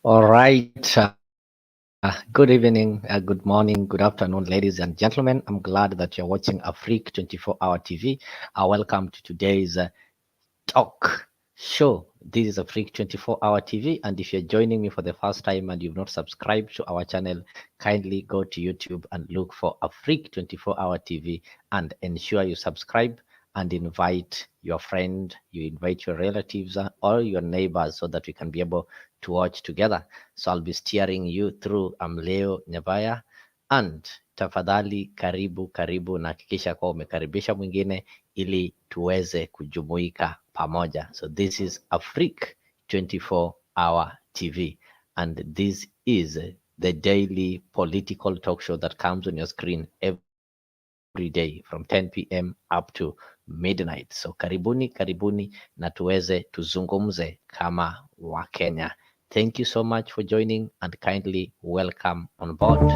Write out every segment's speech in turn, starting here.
All right. Good evening, good morning, good afternoon, ladies and gentlemen. I'm glad that you're watching Afrique 24-hour TV. Welcome to today's talk show. This is Afrique 24-hour TV, and if you're joining me for the first time and you've not subscribed to our channel, kindly go to YouTube and look for Afrique 24-hour TV and ensure you subscribe and invite your friend, you invite your relatives or your neighbors so that we can be able to watch together. So I'll be steering you through. I'm Leo Nyabaya, and tafadhali karibu na hakikisha kwa umekaribisha mwingine ili tuweze kujumuika pamoja. So this is Afrique 24-hour TV, and this is the daily political talk show that comes on your screen every day from 10 p.m. up to midnight. So karibuni na tuweze tuzungumze kama wa Kenya. Thank you so much for joining and kindly welcome on board.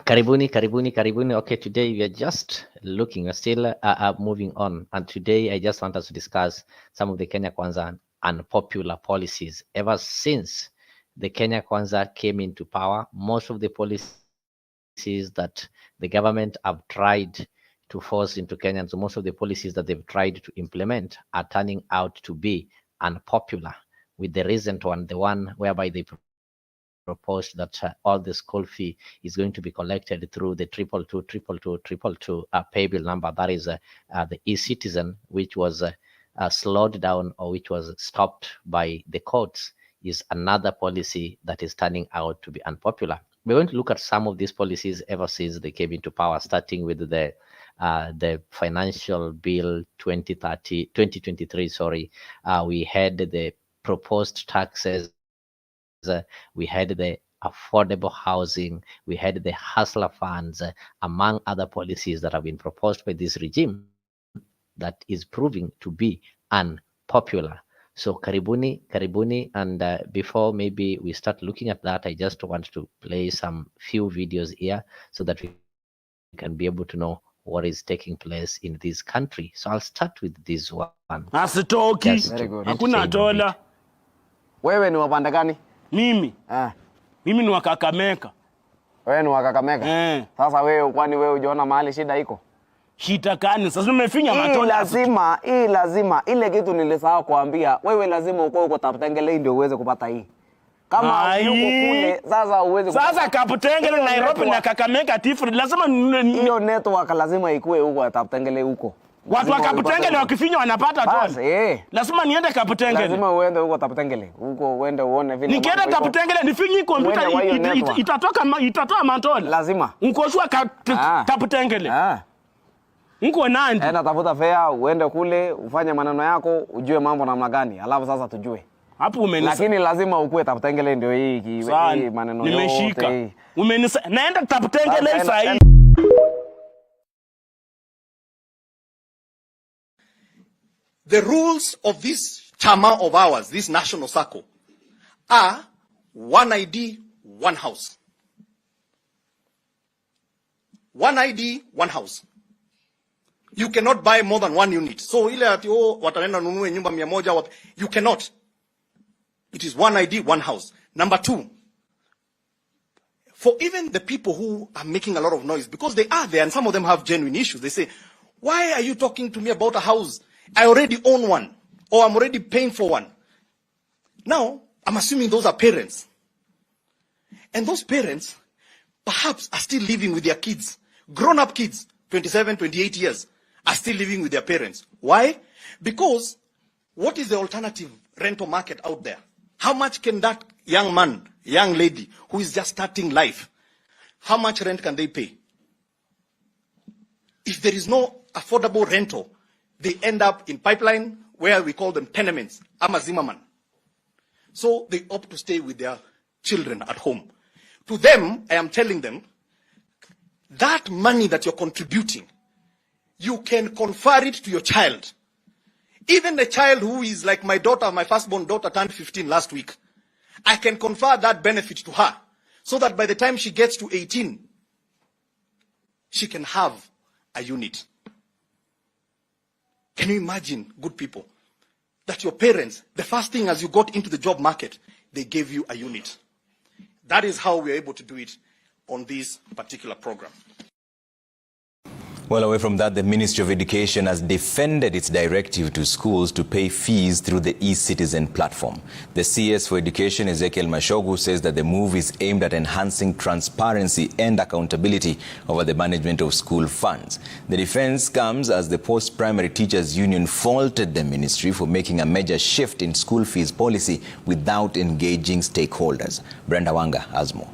Karibuni. Okay, today we are just looking, we're still moving on. And today I just want us to discuss some of the Kenya Kwanza unpopular policies. Ever since the Kenya Kwanza came into power, most of the policies that the government have tried to force into Kenyans, most of the policies that they've tried to implement are turning out to be unpopular. With the recent one, the one whereby they proposed that all the school fee is going to be collected through the 222 pay bill number. That is the e-citizen, which was slowed down or which was stopped by the courts, is another policy that is turning out to be unpopular. We're going to look at some of these policies ever since they came into power, starting with the financial bill 2023. We had the proposed taxes. We had the affordable housing, we had the hustler funds, among other policies that have been proposed by this regime that is proving to be unpopular. So karibuni, and before maybe we start looking at that, I just want to play some few videos here so that we can be able to know what is taking place in this country. So I'll start with this one. Asitoki. Hakuna dola. Wewe ni wapanda gani? Mimi ni wa Kakamega. Wewe ni wa Kakamega? Sasa wewe, kwani wewe unaona mahali shida iko? Shida gani? Sasa umefinya matola. Lazima ile kitu nilisahau kuambia, wewe lazima uko Kaptengele ndio uweze kupata hii. Kama uko kule sasa uweze Sasa Kaptengele Nairobi na Kakamega different. Lazima hiyo network lazima ikue huko Kaptengele huko. Watu wa Kaptengele wakifinya wanapata tu. Lazima niende Kaptengele. Lazima uende huko Kaptengele. Huko uende uone vile. Nikienda Kaptengele nifinyi kompyuta itatoa matola. Lazima. Unkoshua Kaptengele. Niko nandi. Enda tafuta fare, uende kule, ufanye maneno yako, ujue mambo namna gani. Alafu sasa tujue. Hapo lakini lazima ukue Kaptengele ndio hii maneno yote. Nimeshika. Naenda Kaptengele sasa hii. The rules of this chama of ours, this national circle, are one ID, one house. One ID, one house. You cannot buy more than one unit. So ile ati watanenda nunue nyumba 100 you cannot. It is one ID, one house. Number 2, for even the people who are making a lot of noise, because they are there and some of them have genuine issues, they say, why are you talking to me about a house? I already own one, or I'm already paying for one. Now, I'm assuming those are parents. And those parents perhaps are still living with their kids. Grown-up kids, 27, 28 years, are still living with their parents. Why? Because what is the alternative rental market out there? How much can that young man, young lady who is just starting life, how much rent can they pay? If there is no affordable rental, they end up in pipeline where we call them tenements, ama Zimmerman. So they opt to stay with their children at home. To them, I am telling them, that money that you're contributing, you can confer it to your child. Even a child who is like my daughter, my firstborn daughter turned 15 last week. I can confer that benefit to her so that by the time she gets to 18, she can have a unit. Can you imagine, good people, that your parents, the first thing as you got into the job market, they gave you a unit? That is how we are able to do it on this particular program. Well, away from that, the Ministry of Education has defended its directive to schools to pay fees through the e-Citizen platform. The CS for Education, Ezekiel Mashogu, says that the move is aimed at enhancing transparency and accountability over the management of school funds. The defense comes as the Post-Primary Teachers Union faulted the ministry for making a major shift in school fees policy without engaging stakeholders. Brenda Wanga has more.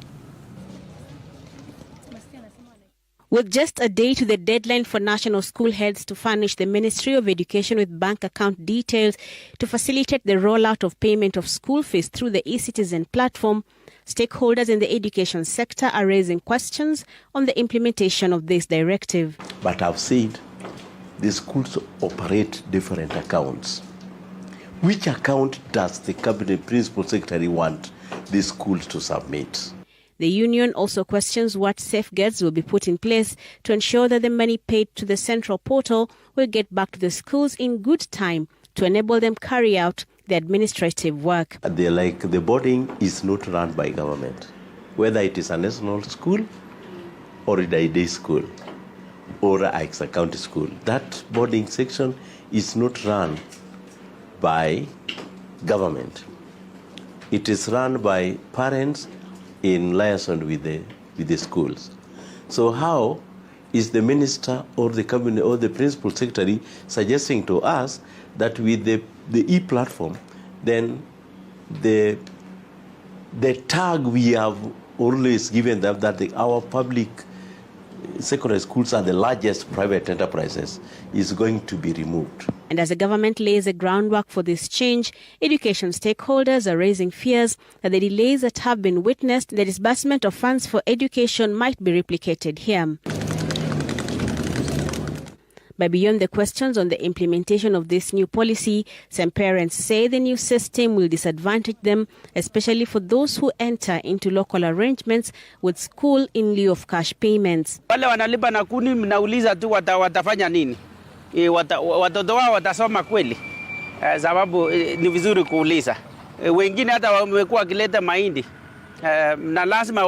With just a day to the deadline for national school heads to furnish the Ministry of Education with bank account details to facilitate the rollout of payment of school fees through the e-Citizen platform, stakeholders in the education sector are raising questions on the implementation of this directive. But I've said the schools operate different accounts. Which account does the Cabinet Principal Secretary want the schools to submit? The union also questions what safeguards will be put in place to ensure that the money paid to the central portal will get back to the schools in good time to enable them carry out the administrative work. The boarding is not run by government, whether it is a national school or a day school or a county school. That boarding section is not run by government. It is run by parents in liaison with the schools. So how is the minister or the cabinet or the principal secretary suggesting to us that with the e-platform, then the tag we have always given them that our public secondary schools are the largest private enterprises is going to be removed? And as the government lays the groundwork for this change, education stakeholders are raising fears that the delays that have been witnessed, the disbursement of funds for education might be replicated here. But beyond the questions on the implementation of this new policy, some parents say the new system will disadvantage them, especially for those who enter into local arrangements with school in lieu of cash payments. Wale wanalipa na kuni mnauliza tu watafanya nini? Watoto wao watasoma kweli? Sababu ni vizuri kuuliza. Wengine hata wamekuwa wakileta mahindi. Na lazima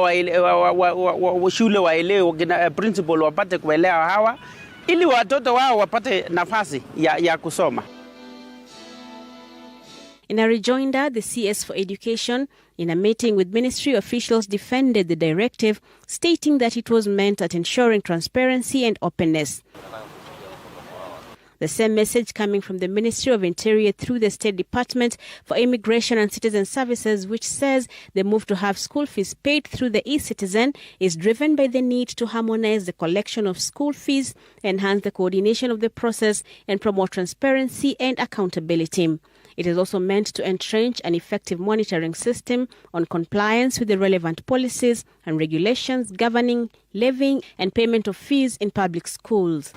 shule waelewe, principal wapate kuelewa hawa, ili watoto wao wapate nafasi ya kusoma. In a rejoinder, the CS for Education, in a meeting with ministry officials, defended the directive, stating that it was meant at ensuring transparency and openness. The same message coming from the Ministry of Interior through the State Department for Immigration and Citizen Services, which says the move to have school fees paid through the e-Citizen is driven by the need to harmonize the collection of school fees, enhance the coordination of the process, and promote transparency and accountability. It is also meant to entrench an effective monitoring system on compliance with the relevant policies and regulations governing levying and payment of fees in public schools.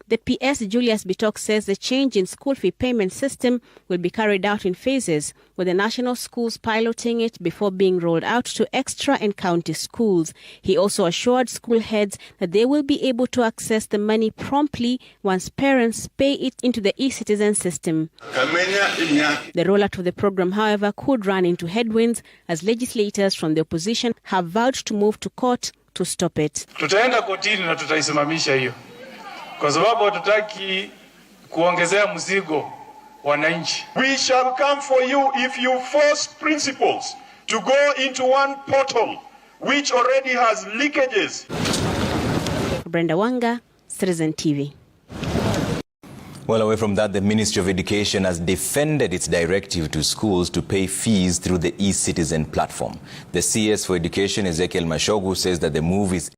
The PS Julius Bitok says the change in school fee payment system will be carried out in phases, with the national schools piloting it before being rolled out to extra and county schools. He also assured school heads that they will be able to access the money promptly once parents pay it into the e-citizen system. The rollout of the program, however, could run into headwinds as legislators from the opposition have vowed to move to court to stop it. Tutaenda kotini na tutaisimamisha hiyo, kwa sababu hatutaki kuongezea mzigo wananchi. We shall come for you if you force principals to go into one portal which already has leakages. Brenda Wanga, Citizen TV. Well, away from that, the Ministry of Education has defended its directive to schools to pay fees through the e-citizen platform. The CS for Education, Ezekiel Mashogu, says that the move is...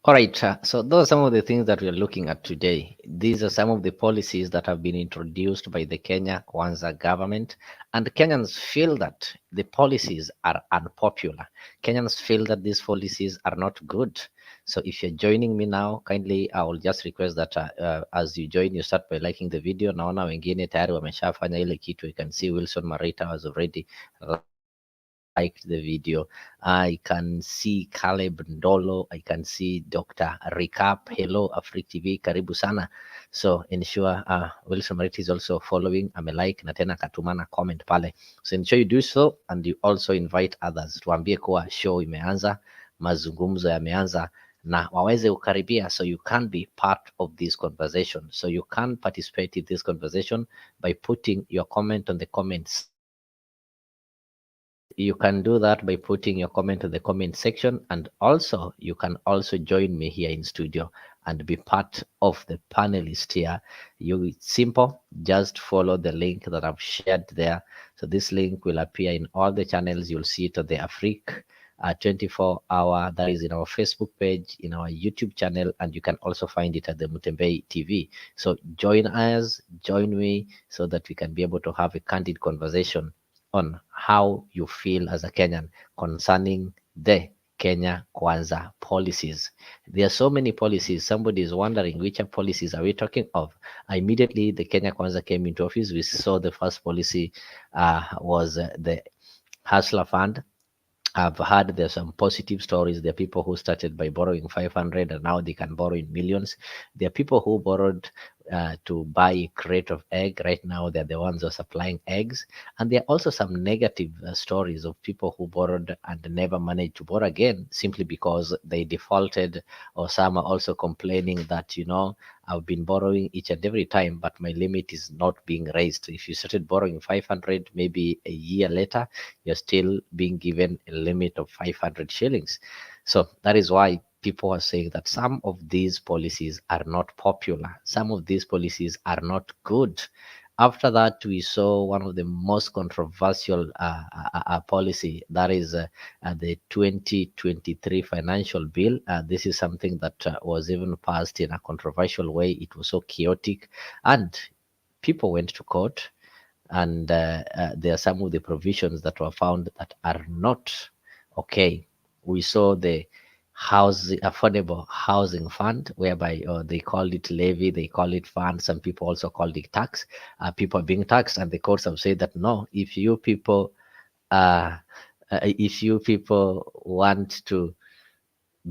All right, so those are some of the things that we are looking at today. These are some of the policies that have been introduced by the Kenya Kwanza government, and Kenyans feel that the policies are unpopular. Kenyans feel that these policies are not good. So if you're joining me now, kindly I will just request that as you join, you start by liking the video. Naona wengine tayari wameshafanya ile kitu. You can see Wilson Marita has already liked the video. I can see Caleb Ndolo. I can see Dr. Recap. Hello, Afrik TV. Karibu sana. So ensure Wilson Marita is also following. Like na tena katumana comment pale. So ensure you do so, and you also invite others. Tuambie kuwa show imeanza, mazungumzo yameanza, na waweze ukaribia, so you can be part of this conversation. So you can participate in this conversation by putting your comment on the comments. You can do that by putting your comment on the comment section, and also you can also join me here in studio and be part of the panelist here. It's simple, just follow the link that I've shared there. So this link will appear in all the channels. You'll see it on the Afrik 24-hour, that is in our Facebook page, in our YouTube channel, and you can also find it at the Mutembei TV. So join us, join me, so that we can be able to have a candid conversation on how you feel as a Kenyan concerning the Kenya Kwanza policies. There are so many policies. Somebody is wondering which policies are we talking of. Immediately the Kenya Kwanza came into office, we saw the first policy was the Hustler Fund. I've heard there's some positive stories. There are people who started by borrowing 500 and now they can borrow in millions. There are people who borrowed to buy a crate of egg. Right now, they're the ones who are supplying eggs. And there are also some negative stories of people who borrowed and never managed to borrow again simply because they defaulted, or some are also complaining that, you know, I've been borrowing each and every time, but my limit is not being raised. If you started borrowing 500, maybe a year later, you're still being given a limit of 500 shillings. So that is why people are saying that some of these policies are not popular. Some of these policies are not good. After that, we saw one of the most controversial policy, that is the 2023 financial bill. This is something that was even passed in a controversial way. It was so chaotic, and people went to court, and there are some of the provisions that were found that are not okay. We saw the affordable housing fund, whereby they called it levy, they call it fund, some people also called it tax. People are being taxed, and the courts have said that no, if you people want to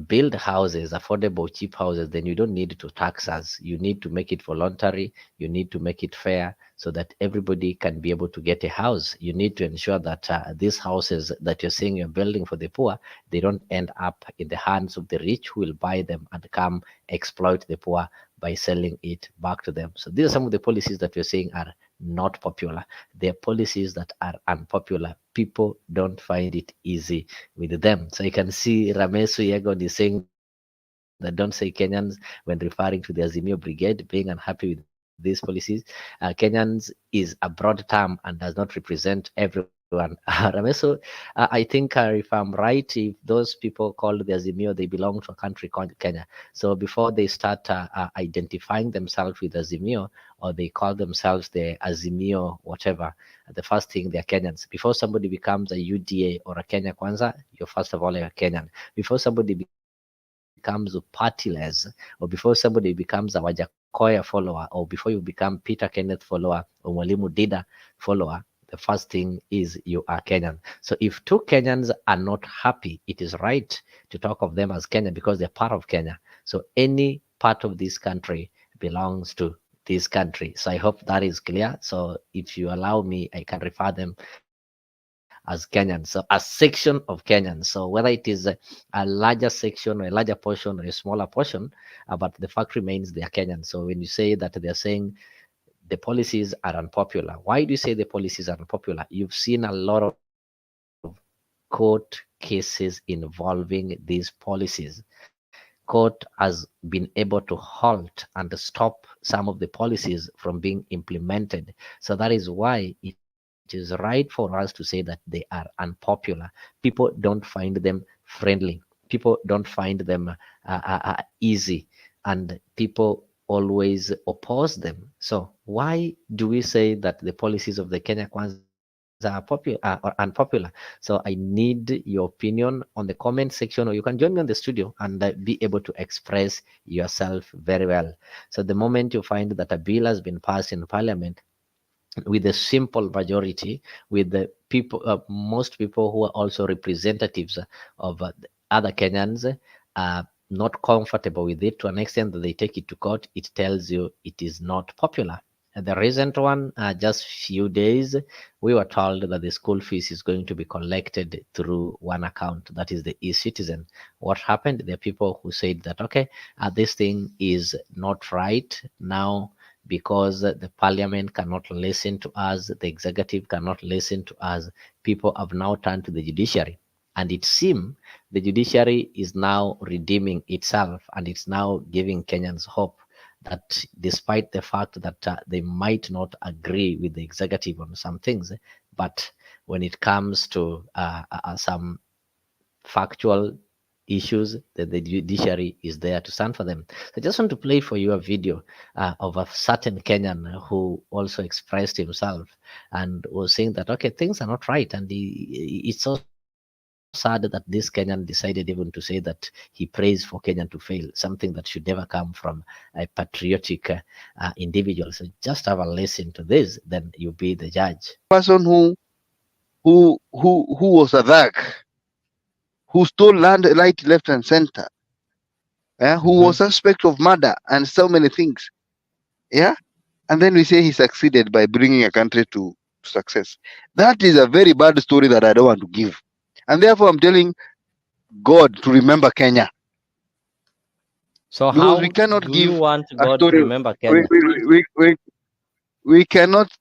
build houses, affordable, cheap houses, then you don't need to tax us. You need to make it voluntary. You need to make it fair so that everybody can be able to get a house. You need to ensure that these houses that you're saying you're building for the poor, they don't end up in the hands of the rich who will buy them and come exploit the poor by selling it back to them. So these are some of the policies that we're saying are not popular. They're policies that are unpopular. People don't find it easy with them. So you can see Ramesu Yegon is saying that don't say Kenyans when referring to the Azimio Brigade being unhappy with these policies. Kenyans is a broad term and does not represent everyone. Ramesu, I think if I'm right, if those people called the Azimio, they belong to a country called Kenya. So before they start identifying themselves with Azimio, or they call themselves the Azimio whatever, the first thing, they're Kenyans. Before somebody becomes a UDA or a Kenya Kwanza, you're first of all a Kenyan. Before somebody becomes partyless, or before somebody becomes a Wajakoya follower, or before you become Peter Kenneth follower or Mwalimu Dida follower, the first thing is you are Kenyan. So if two Kenyans are not happy, it is right to talk of them as Kenya because they're part of Kenya. So any part of this country belongs to this country. So I hope that is clear. So if you allow me, I can refer them as Kenyans, so a section of Kenyans. So whether it is a larger section or a larger portion or a smaller portion, but the fact remains they are Kenyans. So when you say that they're saying the policies are unpopular, why do you say the policies are unpopular? You've seen a lot of court cases involving these policies. Court has been able to halt and stop some of the policies from being implemented. So that is why it is right for us to say that they are unpopular. People don't find them friendly. People don't find them easy, and people always oppose them. So why do we say that the policies of the Kenya Kwanza are popular or unpopular? So I need your opinion on the comment section, or you can join me on the studio and be able to express yourself very well. So the moment you find that a bill has been passed in parliament with a simple majority, with the people, most people who are also representatives of other Kenyans, not comfortable with it to an extent that they take it to court, it tells you it is not popular. And the recent one, just few days, we were told that the school fees is going to be collected through one account, that is the e-citizen. What happened? There are people who said that, okay, this thing is not right now, because the parliament cannot listen to us, the executive cannot listen to us. People have now turned to the judiciary. And it seems the judiciary is now redeeming itself, and it's now giving Kenyans hope that despite the fact that they might not agree with the executive on some things, but when it comes to some factual issues, that the judiciary is there to stand for them. So I just want to play for you a video of a certain Kenyan who also expressed himself and was saying that, okay, things are not right. And it's so sad that this Kenyan decided even to say that he prays for Kenya to fail, something that should never come from a patriotic individual. So just have a listen to this, then you be the judge. Person who was a thug, who stole land right, left, and center, who was suspect of murder and so many things, and then we say he succeeded by bringing a country to success. That is a very bad story that I don't want to give, and therefore I'm telling God to remember Kenya. So because how we cannot do give you want a God to story. remember Kenya? We cannot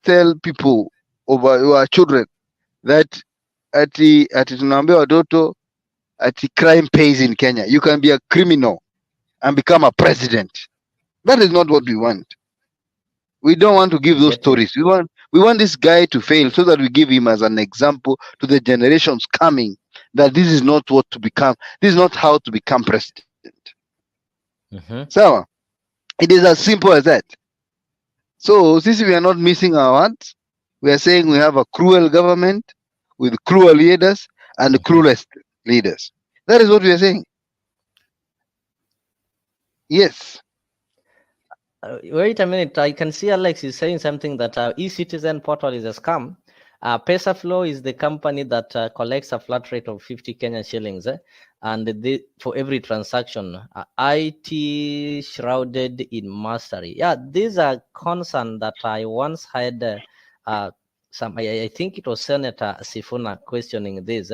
tell people over our children that ati tunaambia watoto ati crime pays in Kenya. You can be a criminal and become a president. That is not what we want. We don't want to give those stories. We want this guy to fail so that we give him as an example to the generations coming that this is not what to become. This is not how to become president. So it is as simple as that. So since we are not missing our words, we are saying we have a cruel government with cruel leaders and the cruelest leaders. That is what we are saying. Yes. Wait a minute. I can see Alex is saying something that e-citizen portal is a scam. PesaFlow is the company that collects a flat rate of 50 Kenyan shillings, and for every transaction. IT shrouded in mastery. Yeah, these are concerns that I once had. I think it was Senator Sifuna questioning this.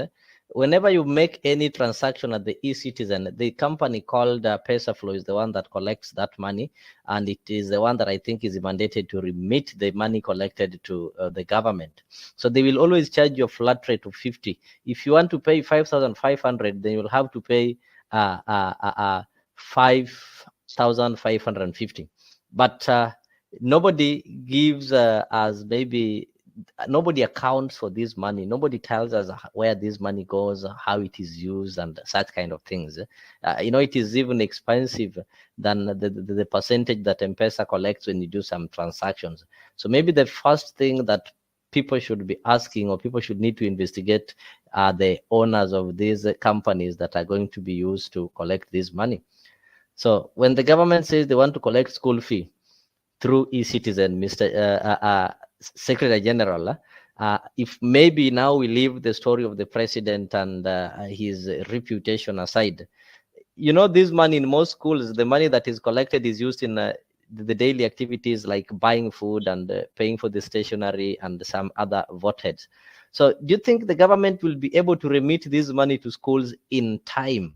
Whenever you make any transaction at the e-citizen, the company called PesaFlow is the one that collects that money, and it is the one that I think is mandated to remit the money collected to the government. So they will always charge you a flat rate of 50. If you want to pay 5,500, then you'll have to pay 5,550. But nobody gives us maybe. Nobody accounts for this money. Nobody tells us where this money goes, how it is used, and such kind of things. It is even expensive than the percentage that M-Pesa collects when you do some transactions. So maybe the first thing that people should be asking, or people should need to investigate the owners of these companies that are going to be used to collect this money. So when the government says they want to collect school fee through e-citizen, Mr. Secretary General, if maybe now we leave the story of the president and his reputation aside, you know, this money in most schools, the money that is collected is used in the daily activities like buying food and paying for the stationery and some other voted. So do you think the government will be able to remit this money to schools in time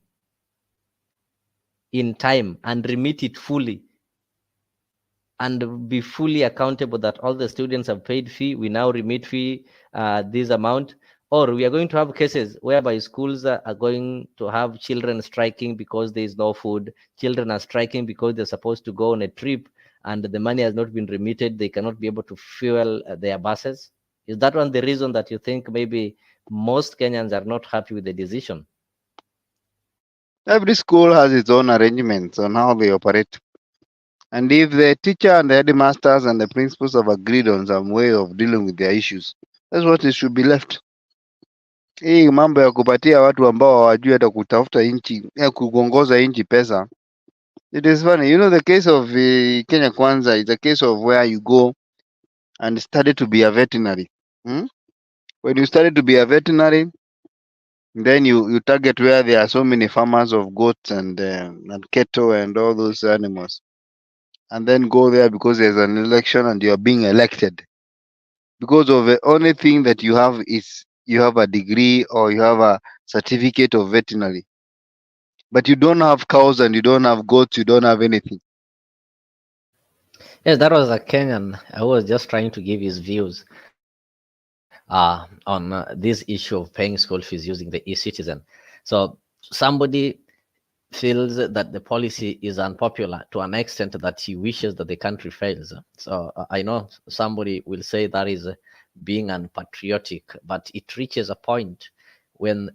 and remit it fully and be fully accountable that all the students have paid fee, we now remit fee this amount? Or we are going to have cases whereby schools are going to have children striking because there is no food. Children are striking because they're supposed to go on a trip and the money has not been remitted. They cannot be able to fuel their buses. Is that one the reason that you think maybe most Kenyans are not happy with the decision? Every school has its own arrangements on how they operate. And if the teacher and the headmasters and the principals have agreed on some way of dealing with their issues, that's what it should be left. Hii mambo ya kupatia watu ambao hawajui hata kutafuta nchi, kuongoza nchi pesa. It is funny. You know, the case of Kenya Kwanza is a case of where you go and study to be a veterinary. When you study to be a veterinary, then you target where there are so many farmers of goats and cattle and all those animals. And then go there because there's an election and you are being elected. Because of the only thing that you have is you have a degree or you have a certificate of veterinary. But you don't have cows and you don't have goats, you don't have anything. Yes, that was a Kenyan. I was just trying to give his views on this issue of paying school fees using the e-citizen. So somebody feels that the policy is unpopular to an extent that he wishes that the country fails. So I know somebody will say that is being unpatriotic, but it reaches a point when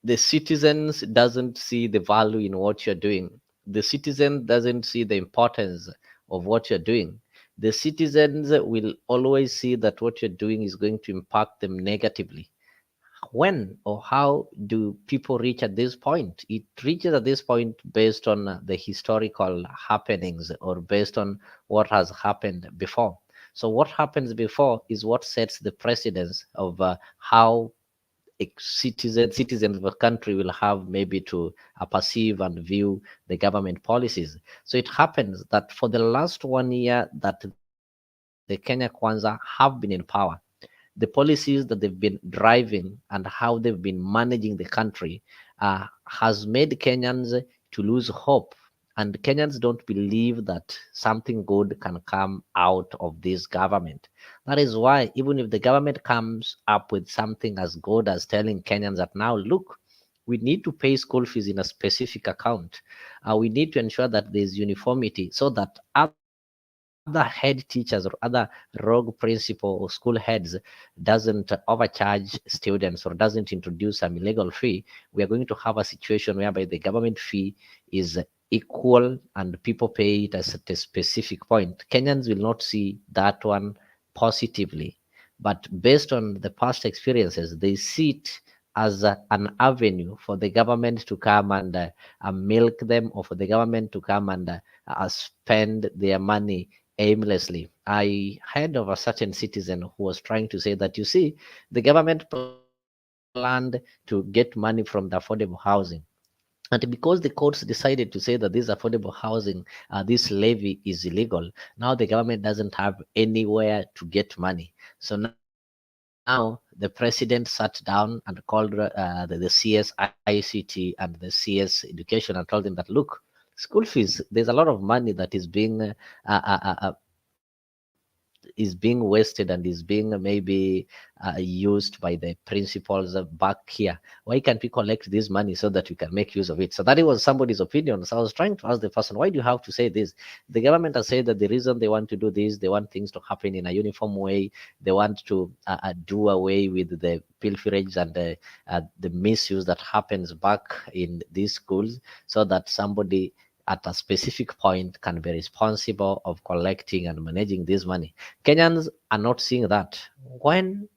the citizens doesn't see the value in what you're doing. The citizen doesn't see the importance of what you're doing. The citizens will always see that what you're doing is going to impact them negatively. When or how do people reach at this point? It reaches at this point based on the historical happenings or based on what has happened before. So what happens before is what sets the precedence of how citizens of a country will have maybe to perceive and view the government policies. So it happens that for the last 1 year that the Kenya Kwanza have been in power, the policies that they've been driving and how they've been managing the country has made Kenyans to lose hope. And Kenyans don't believe that something good can come out of this government. That is why even if the government comes up with something as good as telling Kenyans that now, look, we need to pay school fees in a specific account. We need to ensure that there's uniformity so that other head teachers or other rogue principal or school heads doesn't overcharge students or doesn't introduce some illegal fee. We are going to have a situation whereby the government fee is equal and people pay it at a specific point. Kenyans will not see that one positively, but based on the past experiences, they see it as an avenue for the government to come and milk them, or for the government to come and spend their money aimlessly. I heard of a certain citizen who was trying to say that, you see, the government planned to get money from the affordable housing. And because the courts decided to say that this affordable housing, this levy is illegal, now the government doesn't have anywhere to get money. So now the president sat down and called the CS ICT and the CS Education and told them that, look, school fees, there's a lot of money that is being wasted and is being maybe used by the principals back here. Why can't we collect this money so that we can make use of it? So that was somebody's opinion. So I was trying to ask the person, why do you have to say this? The government has said that the reason they want to do this, they want things to happen in a uniform way. They want to do away with the pilferage and the misuse that happens back in these schools, so that somebody at a specific point can be responsible of collecting and managing this money. Kenyans are not seeing that. When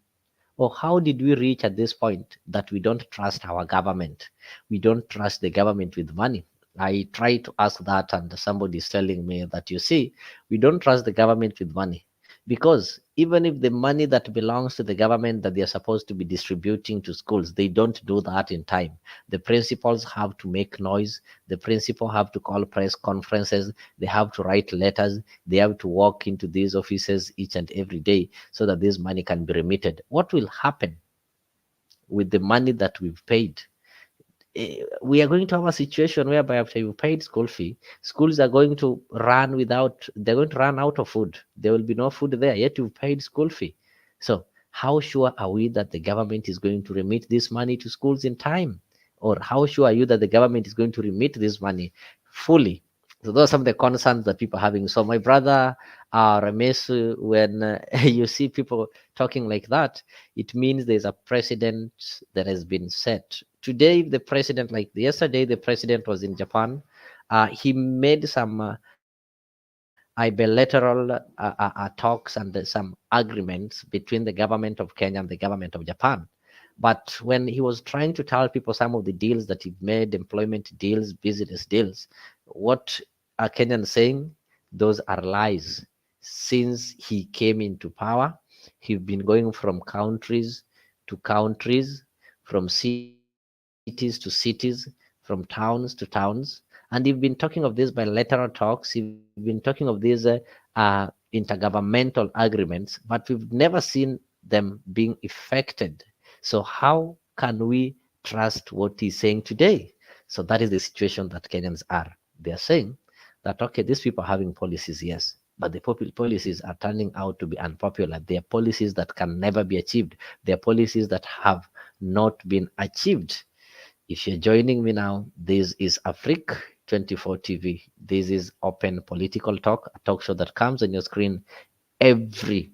or how did we reach at this point that we don't trust our government? We don't trust the government with money. I try to ask that, and somebody is telling me that, you see, we don't trust the government with money. Because even if the money that belongs to the government that they are supposed to be distributing to schools, they don't do that in time. The principals have to make noise. The principal have to call press conferences. They have to write letters. They have to walk into these offices each and every day so that this money can be remitted. What will happen with the money that we've paid? We are going to have a situation whereby after you paid school fee, schools are going to run they're going to run out of food. There will be no food there, yet you've paid school fee. So how sure are we that the government is going to remit this money to schools in time? Or how sure are you that the government is going to remit this money fully? So those are some of the concerns that people are having. So my brother Ramesu, when you see people talking like that, it means there's a precedent that has been set. Today, the president, like yesterday, the president was in Japan. He made some bilateral talks and some agreements between the government of Kenya and the government of Japan. But when he was trying to tell people some of the deals that he made, employment deals, business deals, what are Kenyans saying? Those are lies. Since he came into power, he's been going from countries to countries, from cities to cities, from towns to towns. And you've been talking of these bilateral talks, you've been talking of these intergovernmental agreements, but we've never seen them being effected. So how can we trust what he's saying today? So that is the situation that Kenyans are. They are saying that, okay, these people are having policies, yes, but the policies are turning out to be unpopular. They are policies that can never be achieved. They are policies that have not been achieved. If you're joining me now, this is Afrique 24 TV. This is Open Political Talk, a talk show that comes on your screen every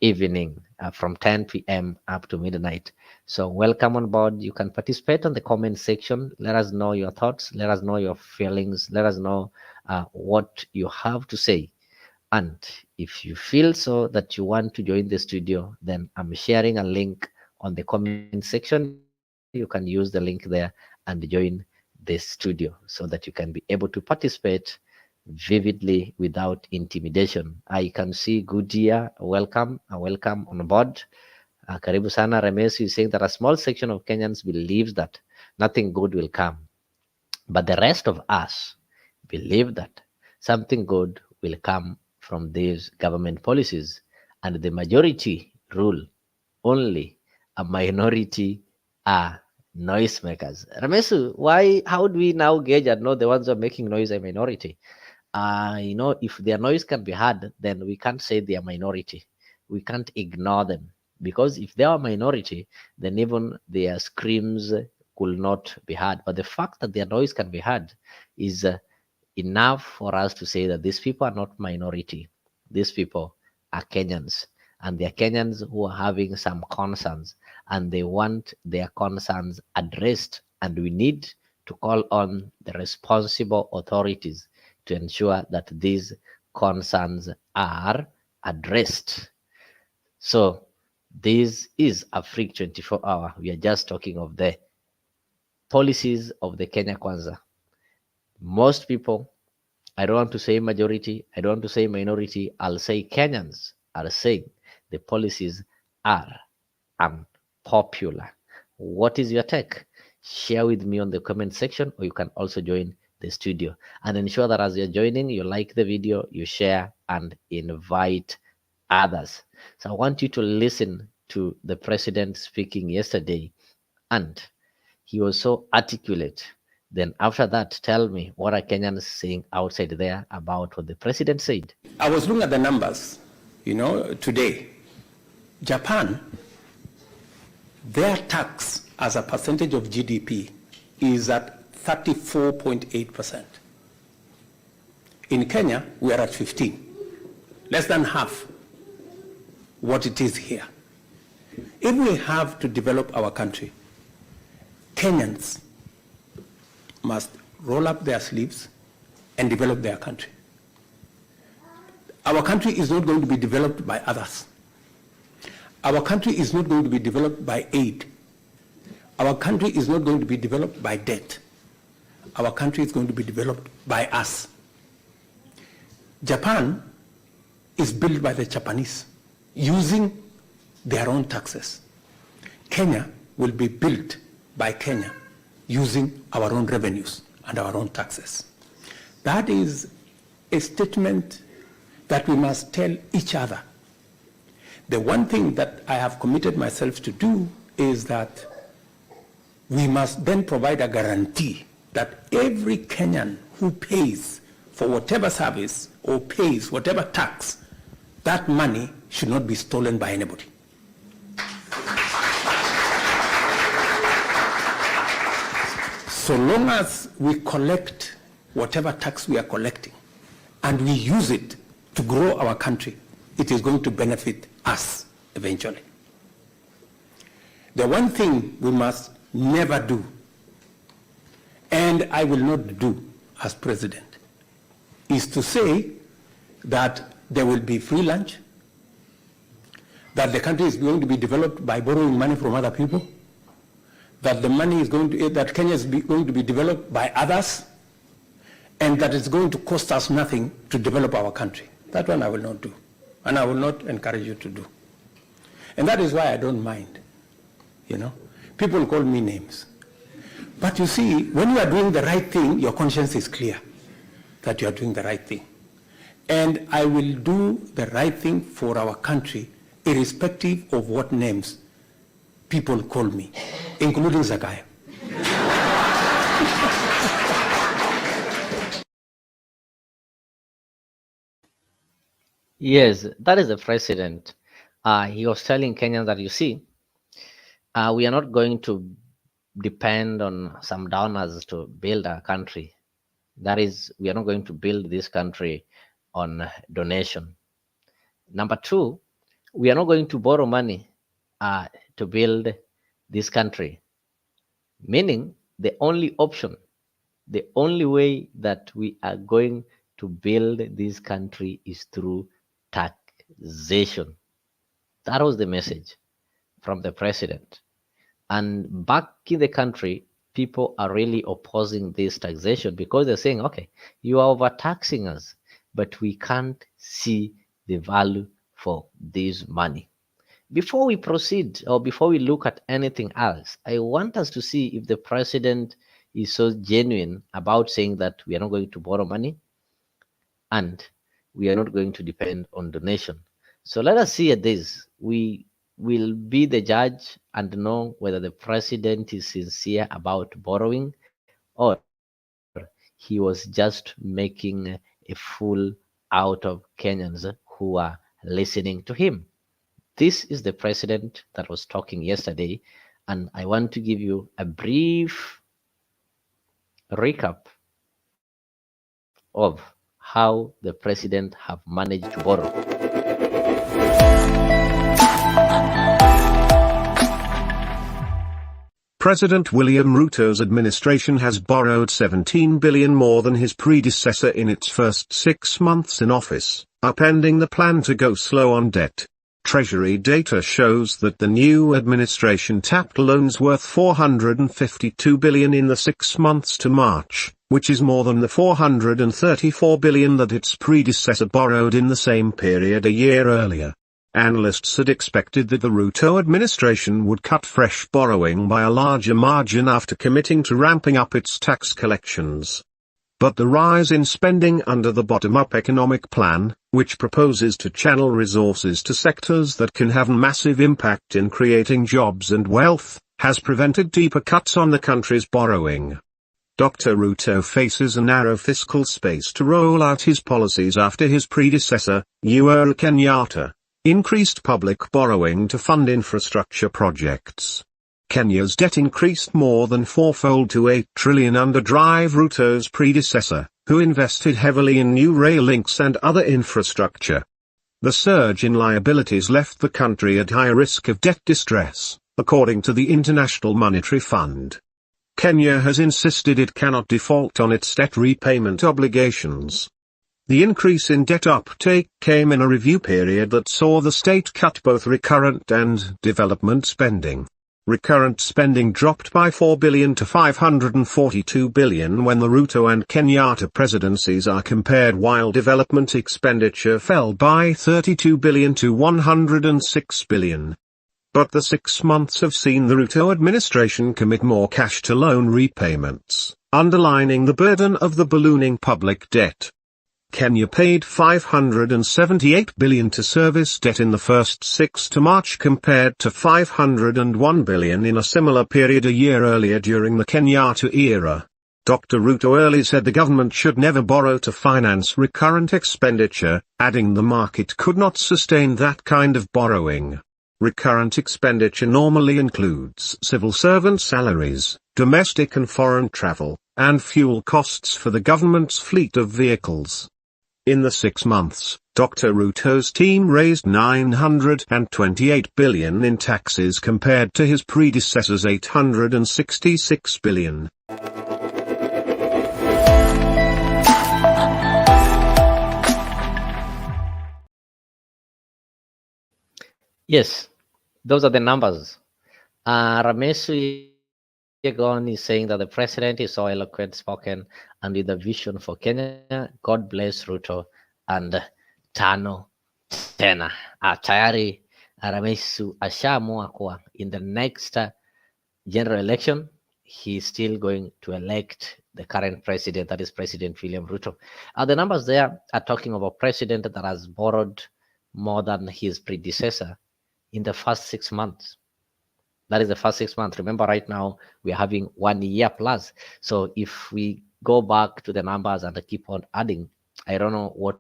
evening from 10 p.m. up to midnight. So welcome on board. You can participate on the comment section. Let us know your thoughts. Let us know your feelings. Let us know what you have to say. And if you feel so that you want to join the studio, then I'm sharing a link on the comment section. You can use the link there and join the studio so that you can be able to participate vividly without intimidation. I can see Goodyear, welcome on board. Karibu sana. Ramesu is saying that a small section of Kenyans believes that nothing good will come, but the rest of us believe that something good will come from these government policies, and the majority rule. Only a minority are noisemakers. Ramesu, how do we now gauge and know the ones who are making noise are minority? If their noise can be heard, then we can't say they are minority. We can't ignore them, because if they are a minority, then even their screams could not be heard. But the fact that their noise can be heard is enough for us to say that these people are not minority. These people are Kenyans, and they are Kenyans who are having some concerns, and they want their concerns addressed. And we need to call on the responsible authorities to ensure that these concerns are addressed. So this is Afrique 24 Hour. We are just talking of the policies of the Kenya Kwanza. Most people, I don't want to say majority, I don't want to say minority, I'll say Kenyans are saying the policies are unpopular. What is your take? Share with me on the comment section, or you can also join the studio. And ensure that as you're joining, you like the video, you share, and invite others. So I want you to listen to the president speaking yesterday, and he was so articulate. Then after that, tell me what are Kenyans saying outside there about what the president said. I was looking at the numbers, today. Japan, their tax as a percentage of GDP is at 34.8%. In Kenya, we are at 15, less than half what it is here. If we have to develop our country, Kenyans must roll up their sleeves, and develop their country. Our country is not going to be developed by others. Our country is not going to be developed by aid. Our country is not going to be developed by debt. Our country is going to be developed by us. Japan is built by the Japanese using their own taxes. Kenya will be built by Kenya using our own revenues and our own taxes. That is a statement that we must tell each other. The one thing that I have committed myself to do is that we must then provide a guarantee that every Kenyan who pays for whatever service or pays whatever tax, that money should not be stolen by anybody. So long as we collect whatever tax we are collecting and we use it to grow our country, it is going to benefit us eventually. The one thing we must never do, and I will not do as president, is to say that there will be free lunch, that the country is going to be developed by borrowing money from other people, that the money is going to, that Kenya is going to be developed by others, and that it's going to cost us nothing to develop our country. That one I will not do, and I will not encourage you to do. And that is why I don't mind, you know. People call me names. But you see, when you are doing the right thing, your conscience is clear that you are doing the right thing. And I will do the right thing for our country, irrespective of what names people call me, including Zagaya. Yes, that is the president. He was telling Kenyans that, you see, we are not going to depend on some donors to build our country. That is, we are not going to build this country on donation. Number two, we are not going to borrow money to build this country. Meaning, the only option, the only way that we are going to build this country is through taxation. That was the message from the president. And back in the country, people are really opposing this taxation because they're saying, okay, you are overtaxing us, but we can't see the value for this money. Before we proceed, or before we look at anything else, I want us to see if the president is so genuine about saying that we are not going to borrow money and we are not going to depend on donation. So let us see at this. We will be the judge and know whether the president is sincere about borrowing or he was just making a fool out of Kenyans who are listening to him. This is the president that was talking yesterday, and I want to give you a brief recap of how the president have managed to borrow. President William Ruto's administration has borrowed 17 billion more than his predecessor in its first 6 months in office, upending the plan to go slow on debt. Treasury data shows that the new administration tapped loans worth 452 billion in the 6 months to March, which is more than the 434 billion that its predecessor borrowed in the same period a year earlier. Analysts had expected that the Ruto administration would cut fresh borrowing by a larger margin after committing to ramping up its tax collections. But the rise in spending under the bottom-up economic plan, which proposes to channel resources to sectors that can have massive impact in creating jobs and wealth, has prevented deeper cuts on the country's borrowing. Dr. Ruto faces a narrow fiscal space to roll out his policies after his predecessor, Uhuru Kenyatta, increased public borrowing to fund infrastructure projects. Kenya's debt increased more than fourfold to 8 trillion under Ruto's predecessor, who invested heavily in new rail links and other infrastructure. The surge in liabilities left the country at high risk of debt distress, according to the International Monetary Fund. Kenya has insisted it cannot default on its debt repayment obligations. The increase in debt uptake came in a review period that saw the state cut both recurrent and development spending. Recurrent spending dropped by 4 billion to 542 billion when the Ruto and Kenyatta presidencies are compared, while development expenditure fell by 32 billion to 106 billion. But the 6 months have seen the Ruto administration commit more cash to loan repayments, underlining the burden of the ballooning public debt. Kenya paid 578 billion to service debt in the first 6 to March compared to 501 billion in a similar period a year earlier during the Kenyatta era. Dr. Ruto earlier said the government should never borrow to finance recurrent expenditure, adding the market could not sustain that kind of borrowing. Recurrent expenditure normally includes civil servant salaries, domestic and foreign travel, and fuel costs for the government's fleet of vehicles. In the 6 months, Dr. Ruto's team raised 928 billion in taxes compared to his predecessor's 866 billion. Yes, those are the numbers. Ramesu Yegon is saying that the president is so eloquent spoken and with a vision for Kenya. God bless Ruto and Tano Tena. Tayari Ramesu ashaamua kuwa in the next general election, he is still going to elect the current president, that is President William Ruto. The numbers there are talking of a president that has borrowed more than his predecessor in the first 6 months. That is the first 6 months. Remember, right now we are having 1 year plus. So if we go back to the numbers and keep on adding, I don't know what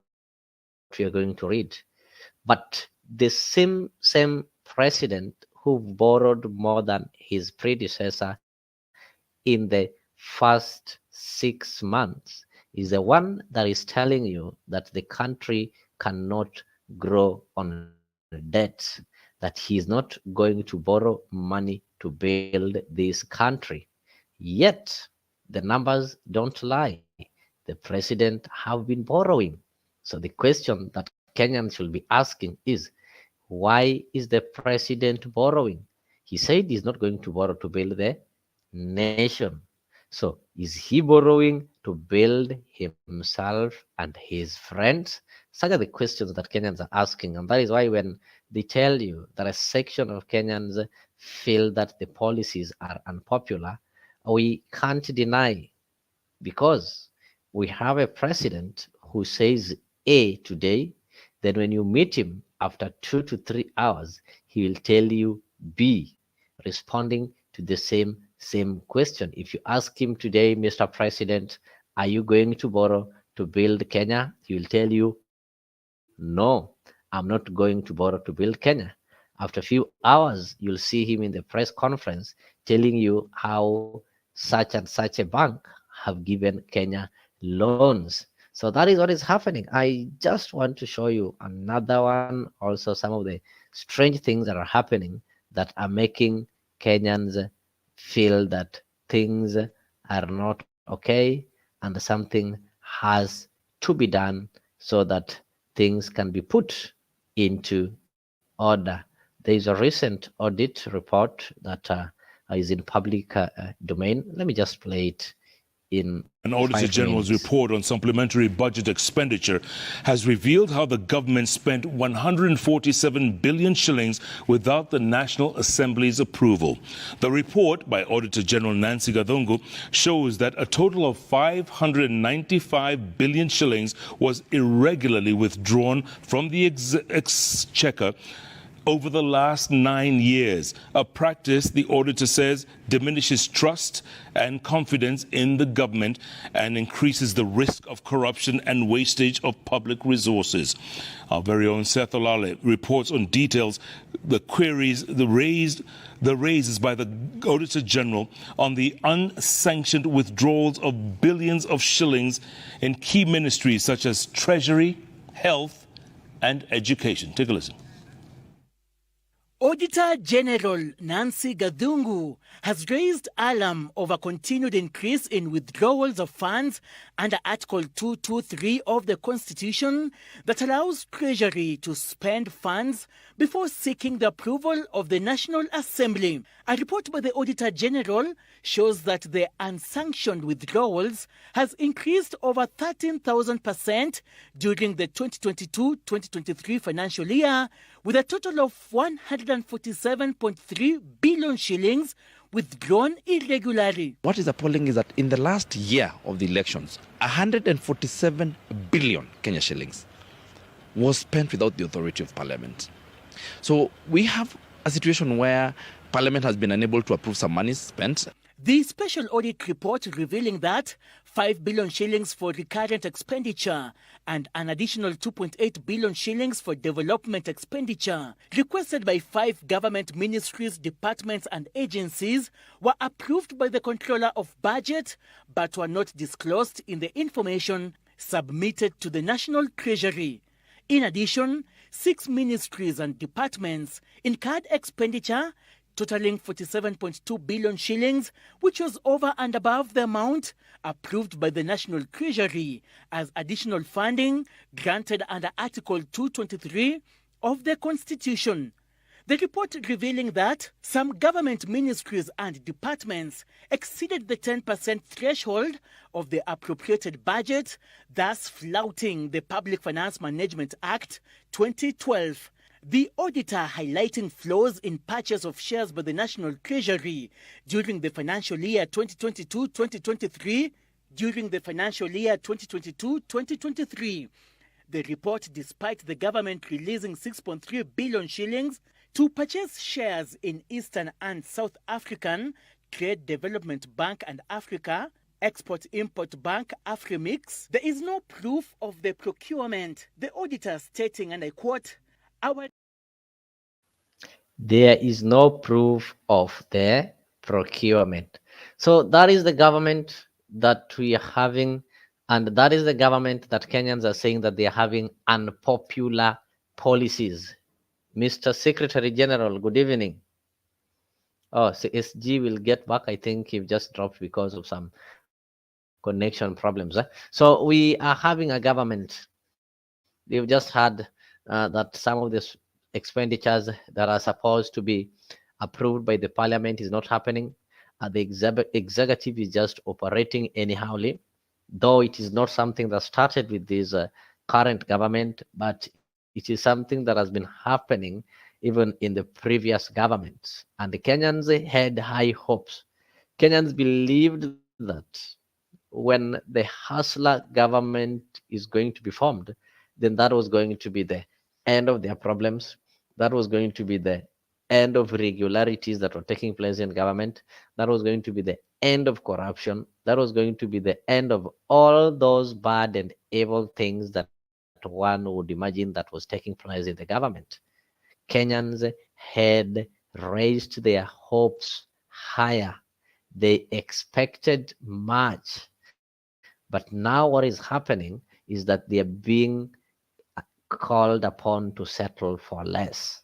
we are going to read. But the same president who borrowed more than his predecessor in the first 6 months is the one that is telling you that the country cannot grow on debt, that he is not going to borrow money to build this country. Yet, the numbers don't lie. The president have been borrowing. So the question that Kenyans should be asking is, why is the president borrowing? He said he's not going to borrow to build the nation. So is he borrowing to build himself and his friends? Such are the questions that Kenyans are asking. And that is why when they tell you that a section of Kenyans feel that the policies are unpopular, we can't deny, because we have a president who says A today, then when you meet him after 2 to 3 hours, he will tell you B, responding to the same question. If you ask him today, Mr. President, are you going to borrow to build Kenya? He will tell you, no, I'm not going to borrow to build Kenya. After a few hours, you'll see him in the press conference telling you how such and such a bank have given Kenya loans. So that is what is happening. I just want to show you another one, also some of the strange things that are happening that are making Kenyans feel that things are not okay and something has to be done so that things can be put into order. There is a recent audit report that is in public domain. Let me just play it. An Auditor General's report on supplementary budget expenditure has revealed how the government spent 147 billion shillings without the National Assembly's approval. The report by Auditor General Nancy Gathungu shows that a total of 595 billion shillings was irregularly withdrawn from the exchequer over the last 9 years, a practice the auditor says diminishes trust and confidence in the government and increases the risk of corruption and wastage of public resources. Our very own Seth Olale reports on details, the queries, the raises by the Auditor General on the unsanctioned withdrawals of billions of shillings in key ministries such as Treasury, Health, and Education. Take a listen. Auditor General Nancy Gadungu has raised alarm over continued increase in withdrawals of funds under Article 223 of the Constitution that allows Treasury to spend funds before seeking the approval of the National Assembly. A report by the Auditor General shows that the unsanctioned withdrawals has increased over 13,000% during the 2022-2023 financial year, with a total of 147.3 billion shillings withdrawn irregularly. What is appalling is that in the last year of the elections, 147 billion Kenya shillings was spent without the authority of Parliament. So we have a situation where Parliament has been unable to approve some money spent. The special audit report revealing that 5 billion shillings for recurrent expenditure and an additional 2.8 billion shillings for development expenditure requested by 5 government ministries, departments and agencies were approved by the Controller of Budget but were not disclosed in the information submitted to the National Treasury. In addition, 6 ministries and departments incurred expenditure totaling 47.2 billion shillings, which was over and above the amount approved by the National Treasury as additional funding granted under Article 223 of the Constitution. The report revealing that some government ministries and departments exceeded the 10% threshold of the appropriated budget, thus flouting the Public Finance Management Act 2012. The auditor highlighting flaws in purchase of shares by the National Treasury during the financial year 2022-2023. The report, despite the government releasing 6.3 billion shillings to purchase shares in Eastern and South African Trade Development Bank and Africa, Export-Import Bank, Afrimix, there is no proof of the procurement. The auditor stating, and I quote, there is no proof of the procurement. So that is the government that we are having, and that is the government that Kenyans are saying that they are having unpopular policies. Mr. Secretary General, good evening. Oh, so SG will get back. I think he just dropped because of some connection problems. So we are having a government. We've just had that some of the expenditures that are supposed to be approved by the Parliament is not happening. The executive is just operating anyhowly, though it is not something that started with this current government, but it is something that has been happening even in the previous governments. And the Kenyans had high hopes. Kenyans believed that when the hustler government is going to be formed, then that was going to be the end of their problems. That was going to be the end of irregularities that were taking place in government. That was going to be the end of corruption. That was going to be the end of all those bad and evil things that one would imagine that was taking place in the government. Kenyans had raised their hopes higher. They expected much. But now what is happening is that they are being called upon to settle for less.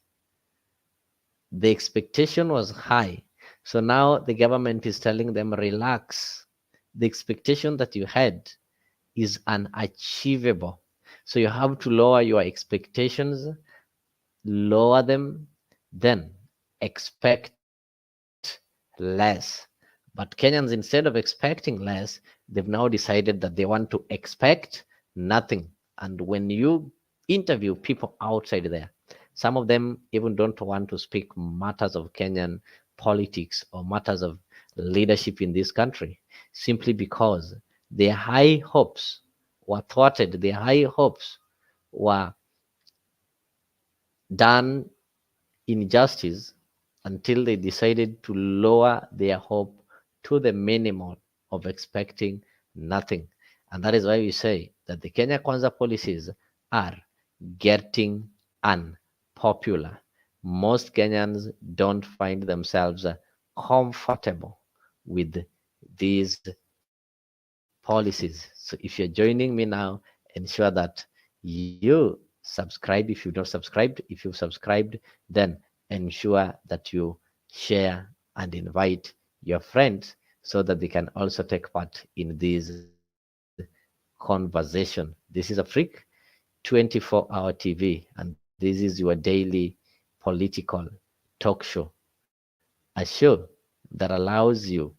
The expectation was high. So now the government is telling them, relax. The expectation that you had is unachievable. So you have to lower your expectations, lower them, then expect less. But Kenyans, instead of expecting less, they've now decided that they want to expect nothing. And when you interview people outside there, some of them even don't want to speak matters of Kenyan politics or matters of leadership in this country, simply because their high hopes were thwarted, their high hopes were done injustice until they decided to lower their hope to the minimum of expecting nothing. And that is why we say that the Kenya Kwanza policies are getting unpopular. Most Kenyans don't find themselves comfortable with these policies. So if you're joining me now, ensure that you subscribe if you've not subscribed. If you've subscribed, then ensure that you share and invite your friends so that they can also take part in this conversation. This is a freak 24-hour TV, and this is your daily political talk show, a show that allows you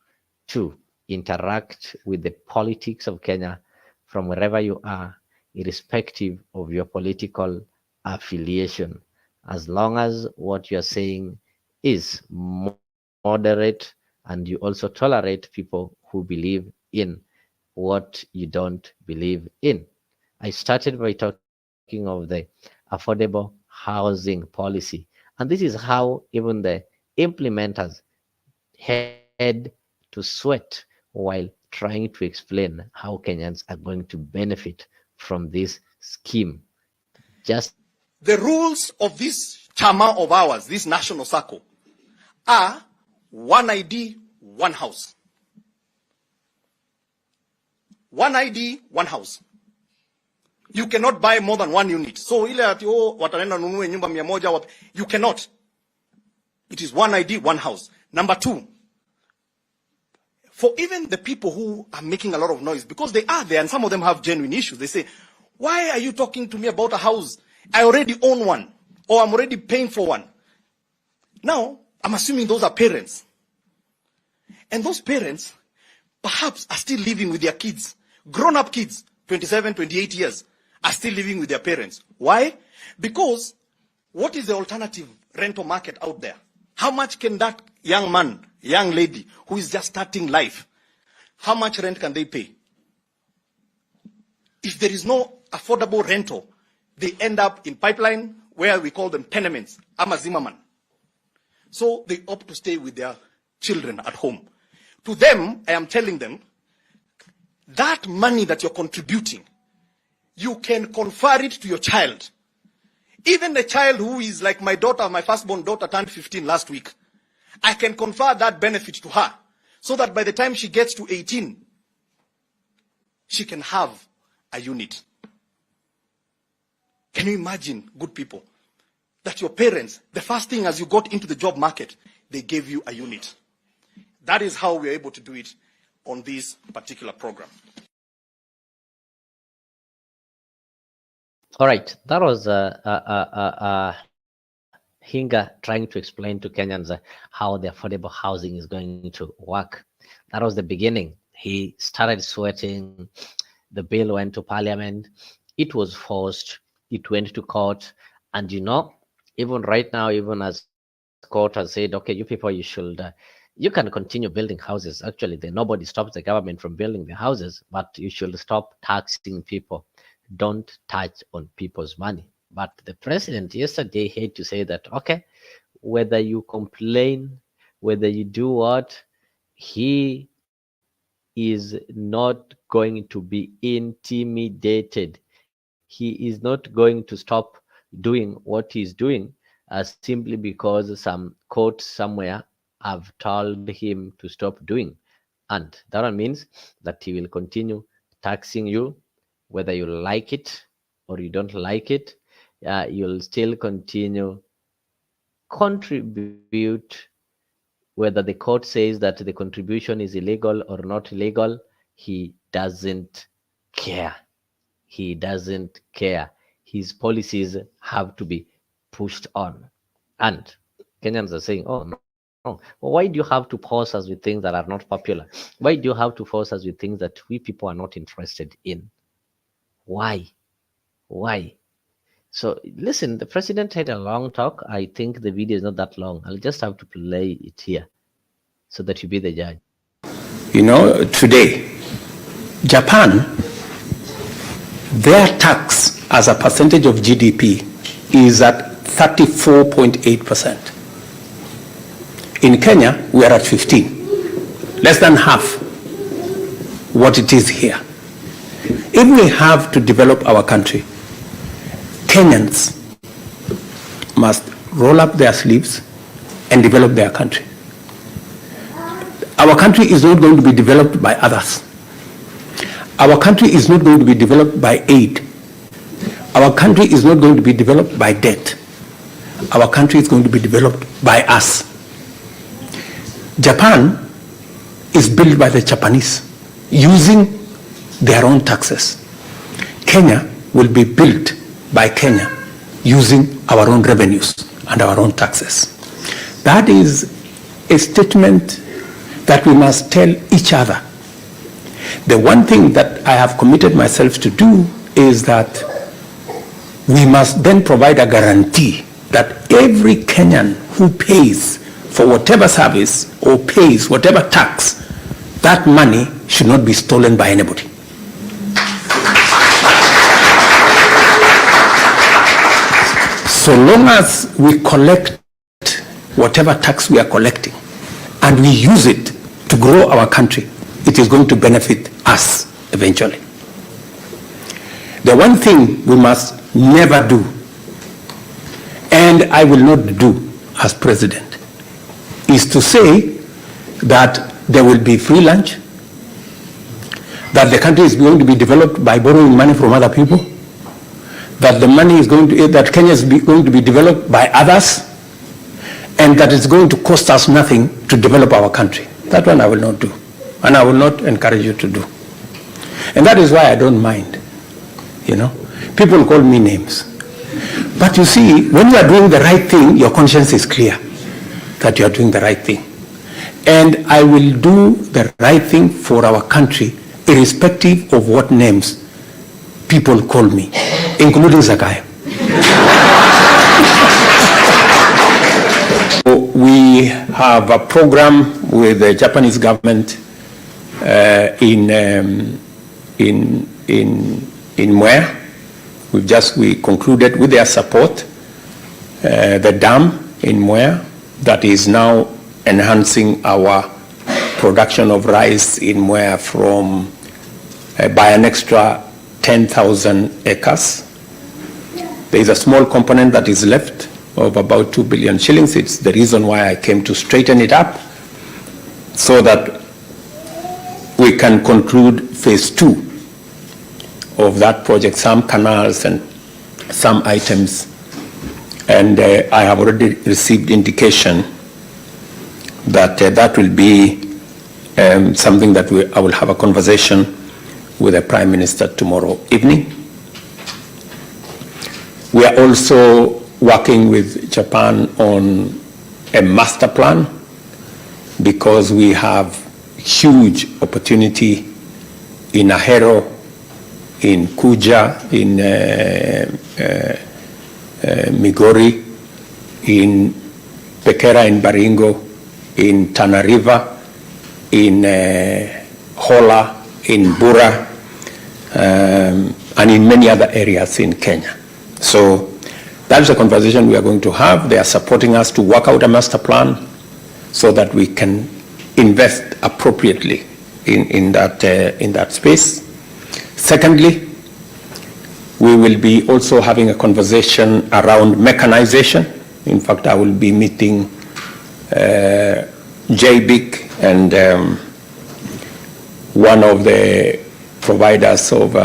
to interact with the politics of Kenya from wherever you are, irrespective of your political affiliation, as long as what you're saying is moderate and you also tolerate people who believe in what you don't believe in. I started by talking of the affordable housing policy, and this is how even the implementers had to sweat while trying to explain how Kenyans are going to benefit from this scheme. Just the rules of this chama of ours, this national circle, are one ID, one house. One ID, one house. You cannot buy more than one unit. So ile ati wataenda nunue nyumba 100 you cannot. It is one ID, one house. Number two, for even the people who are making a lot of noise, because they are there and some of them have genuine issues, they say, why are you talking to me about a house? I already own one, or I'm already paying for one. Now, I'm assuming those are parents. And those parents perhaps are still living with their kids. Grown-up kids, 27, 28 years, are still living with their parents. Why? Because what is the alternative rental market out there? How much can that young man, young lady who is just starting life, how much rent can they pay? If there is no affordable rental, they end up in pipeline, where we call them tenements, ama Zimmerman. So they opt to stay with their children at home. To them, I am telling them, that money that you're contributing, you can confer it to your child. Even the child who is like my daughter, my firstborn daughter turned 15 last week. I can confer that benefit to her, so that by the time she gets to 18, she can have a unit. Can you imagine, good people, that your parents, the first thing as you got into the job market, they gave you a unit? That is how we are able to do it on this particular program. all right, that was Hinga trying to explain to Kenyans how the affordable housing is going to work. That was the beginning. He started sweating. The bill went to parliament. It was forced. It went to court. And even right now, even as court has said, okay, you people, you can continue building houses. Actually, nobody stops the government from building the houses, but you should stop taxing people. Don't touch on people's money. But the president yesterday had to say that, okay, whether you complain, whether you do what, he is not going to be intimidated. He is not going to stop doing what he's doing simply because some court somewhere have told him to stop doing. And that means that he will continue taxing you, whether you like it or you don't like it. You'll still continue contribute, whether the court says that the contribution is illegal or not illegal. He doesn't care. He doesn't care. His policies have to be pushed on. And Kenyans are saying, oh, no. Well, why do you have to force us with things that are not popular? Why do you have to force us with things that we people are not interested in? Why? So listen, the president had a long talk. I think the video is not that long. I'll just have to play it here so that you be the judge. Today, Japan, their tax as a percentage of GDP is at 34.8%. In Kenya, we are at 15, less than half what it is here. If we have to develop our country, Kenyans must roll up their sleeves and develop their country. Our country is not going to be developed by others. Our country is not going to be developed by aid. Our country is not going to be developed by debt. our country is going to be developed by us. Japan is built by the Japanese using their own taxes. Kenya will be built by Kenya using our own revenues and our own taxes. That is a statement that we must tell each other. The one thing that I have committed myself to do is that we must then provide a guarantee that every Kenyan who pays for whatever service or pays whatever tax, that money should not be stolen by anybody. So long as we collect whatever tax we are collecting and we use it to grow our country, it is going to benefit us eventually. The one thing we must never do, and I will not do as president, is to say that there will be free lunch, that the country is going to be developed by borrowing money from other people, that the money is going to, that Kenya is going to be developed by others, and that it's going to cost us nothing to develop our country. That one I will not do, and I will not encourage you to do. And that is why I don't mind. You know, people call me names. But you see, when you are doing the right thing, your conscience is clear that you are doing the right thing. And I will do the right thing for our country, irrespective of what names people call me, including Zakayo. We have a program with the Japanese government in Mwea. We concluded with their support the dam in Mwea that is now enhancing our production of rice in Mwea from by an extra 10,000 acres. There is a small component that is left of about 2 billion shillings. It's the reason why I came to straighten it up so that we can conclude phase 2 of that project, some canals and some items. And I have already received indication that that will be something that I will have a conversation with the Prime Minister tomorrow evening. We are also working with Japan on a master plan because we have huge opportunity in Ahero, in Kuja, in Migori, in Pekera, in Baringo, in Tana River, in Hola, in Bura, and in many other areas in Kenya. So that is a conversation we are going to have. They are supporting us to work out a master plan so that we can invest appropriately in that space. Secondly, we will be also having a conversation around mechanization. In fact, I will be meeting JBIC and one of the providers of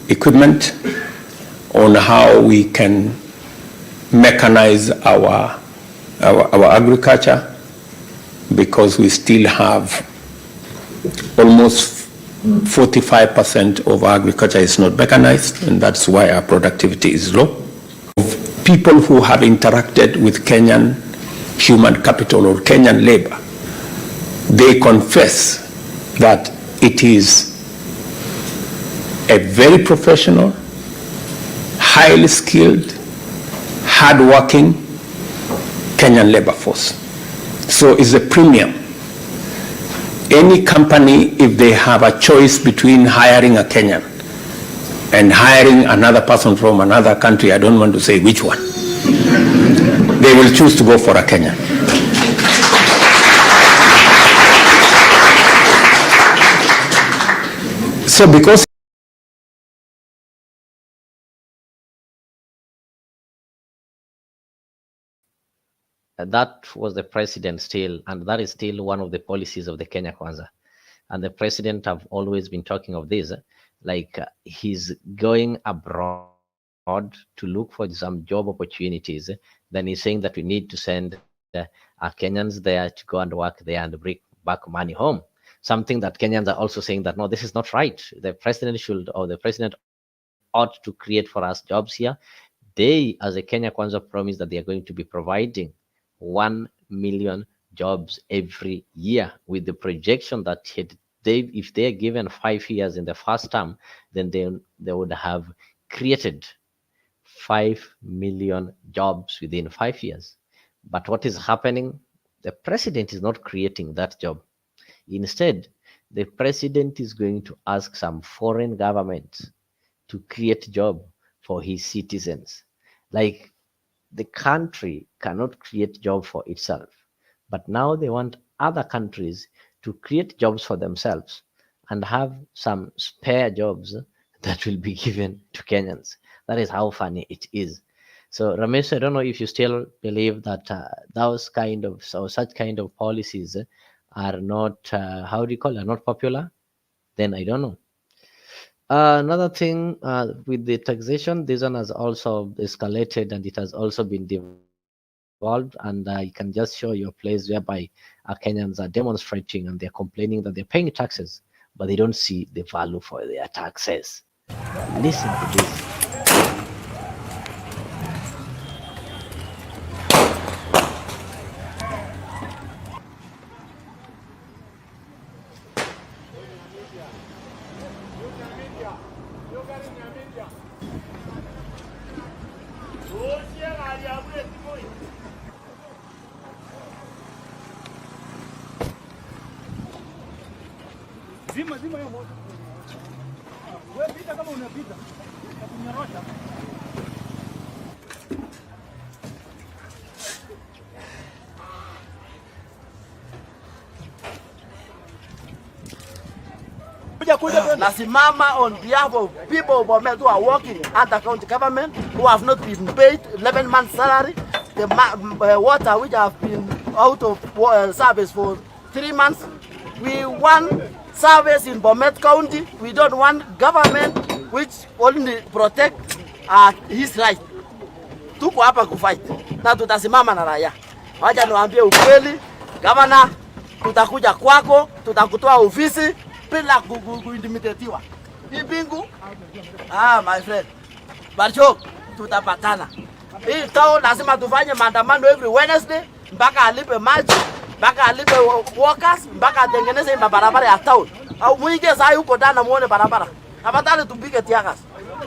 equipment on how we can mechanize our agriculture, because we still have almost 45% of our agriculture is not mechanized, and that's why our productivity is low. People who have interacted with Kenyan human capital or Kenyan labor, they confess that it is a very professional, highly skilled, hard-working Kenyan labor force. So it's a premium. Any company, if they have a choice between hiring a Kenyan and hiring another person from another country, I don't want to say which one, they will choose to go for a Kenyan. So because that was the president still, and that is still one of the policies of the Kenya Kwanza. And the president have always been talking of this, like he's going abroad to look for some job opportunities, then he's saying that we need to send our Kenyans there to go and work there and bring back money home. Something that Kenyans are also saying that no, this is not right. The president ought to create for us jobs here. They, as a Kenya Kwanza, promise that they are going to be providing 1 million jobs every year, with the projection that if they are given 5 years in the first term, then they would have created 5 million jobs within 5 years. But what is happening? The president is not creating that job. Instead, the president is going to ask some foreign governments to create job for his citizens. Like, the country cannot create job for itself, but now they want other countries to create jobs for themselves and have some spare jobs that will be given to Kenyans. That is how funny it is. So Ramesh, I don't know if you still believe that such kind of policies are not how do you call it, are not popular. Then I don't know. Another thing with the taxation, this one has also escalated and it has also been devolved. And I can just show you a place whereby Kenyans are demonstrating and they're complaining that they're paying taxes, but they don't see the value for their taxes. Listen to this. Zima hiyo moto. Wewe pita kama unapita. Utakunyorosha. Nasimama on behalf of people of Bomet who are working under county government, who have not been paid 11 months salary, the water which have been out of service for 3 months. We want service in Bomet County. We don't want government which only protect his right. Tuko hapa kufight na tutasimama na raia. Wacha niwaambie ukweli, governor, tutakuja kwako, tutakutoa ofisi bila kuintimidatiwa. Hii bingu, my friend, Barchok, tutapatana. Hii town lazima tufanye maandamano every Wednesday mpaka alipe maji, mpaka alipe workers, mpaka atengeneze barabara ya town. Au mwingie saa huko ndani muone barabara. Afadhali tupige tiagas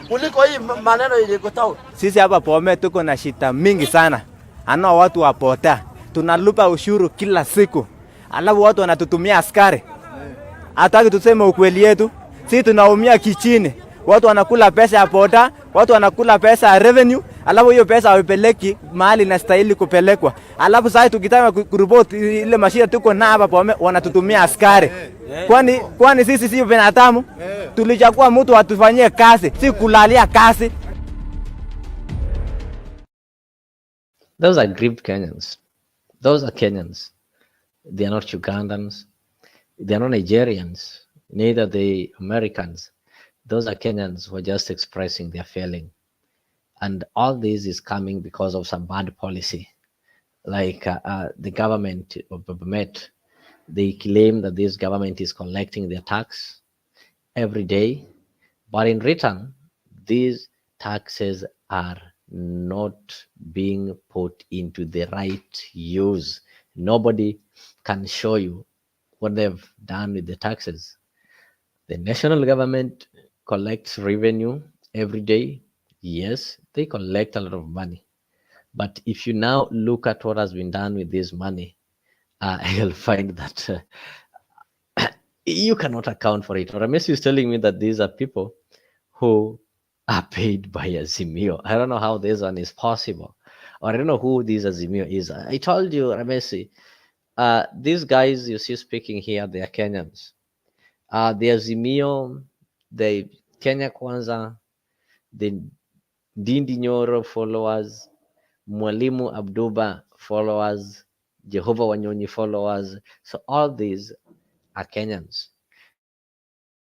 kuliko hii maneno ile town. Sisi hapa Bomet tuko na shida mingi sana. Ana watu wapota. Tunalipa ushuru kila siku. Alafu watu wanatutumia askari. Hataki tuseme ukweli yetu. Sisi tunaumia kichini. Watu wanakula pesa ya poda, watu wanakula pesa ya revenue, alafu hiyo pesa hawapeleki mahali inastahili kupelekwa. Alafu sasa tukitaka kuripoti ile mashine tuko na hapa Bomet wanatutumia askari. Kwani sisi sio binadamu? Tulichagua mtu atufanyie kazi, si kulalia kazi. Those are grieved Kenyans. Those are Kenyans. They are not Ugandans. They are not Nigerians. Neither the Americans. Those are Kenyans who are just expressing their feeling. And all this is coming because of some bad policy. Like the government of Bomet, they claim that this government is collecting their tax every day. But in return, these taxes are not being put into the right use. Nobody can show you what they've done with the taxes. The national government collects revenue every day. Yes, they collect a lot of money. But if you now look at what has been done with this money, you'll find that you cannot account for it. Or Ramesh is telling me that these are people who are paid by Azimio. I don't know how this one is possible. Or I don't know who this Azimio is. I told you, Ramesh, these guys you see speaking here, they are Kenyans. The Azimio, the Kenya Kwanza, the Dindi Nyoro followers, Mwalimu Abduba followers, Jehovah Wanyonyi followers. So all these are Kenyans.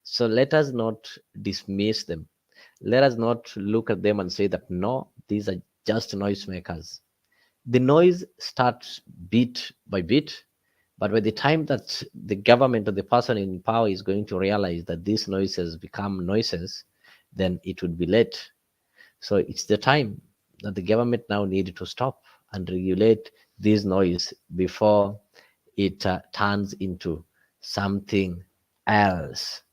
So let us not dismiss them. let us not look at them and say that no, these are just noisemakers. The noise starts bit by bit, but by the time that the government or the person in power is going to realize that these noises become noises, then it would be late. So it's the time that the government now need to stop and regulate this noise before it turns into something else.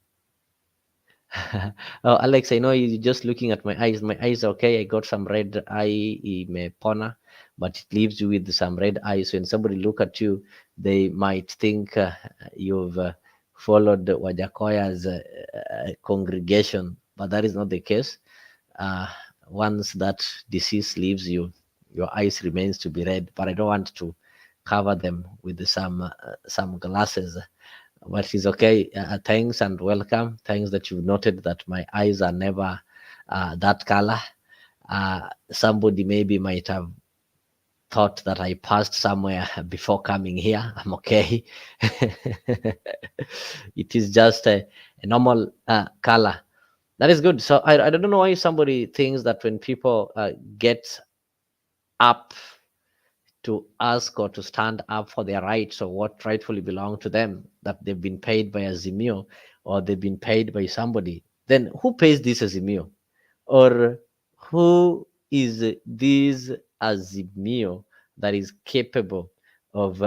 Oh, Alex, I know you're just looking at my eyes. My eyes are okay. I got some red eye imepona, but it leaves you with some red eyes. When somebody look at you, they might think you've followed Wajakoya's congregation, but that is not the case. Uh, Once that disease leaves you, your eyes remains to be red. But I don't want to cover them with some glasses. But it's okay. Thanks and welcome. Thanks that you've noted that my eyes are never that color. Somebody maybe might have thought that I passed somewhere before coming here. I'm okay. It is just a normal color. That is good. So I don't know why somebody thinks that when people get up to ask or to stand up for their rights or what rightfully belong to them, that they've been paid by Azimio or they've been paid by somebody, then who pays this Azimio? Or who is this Azimio that is capable of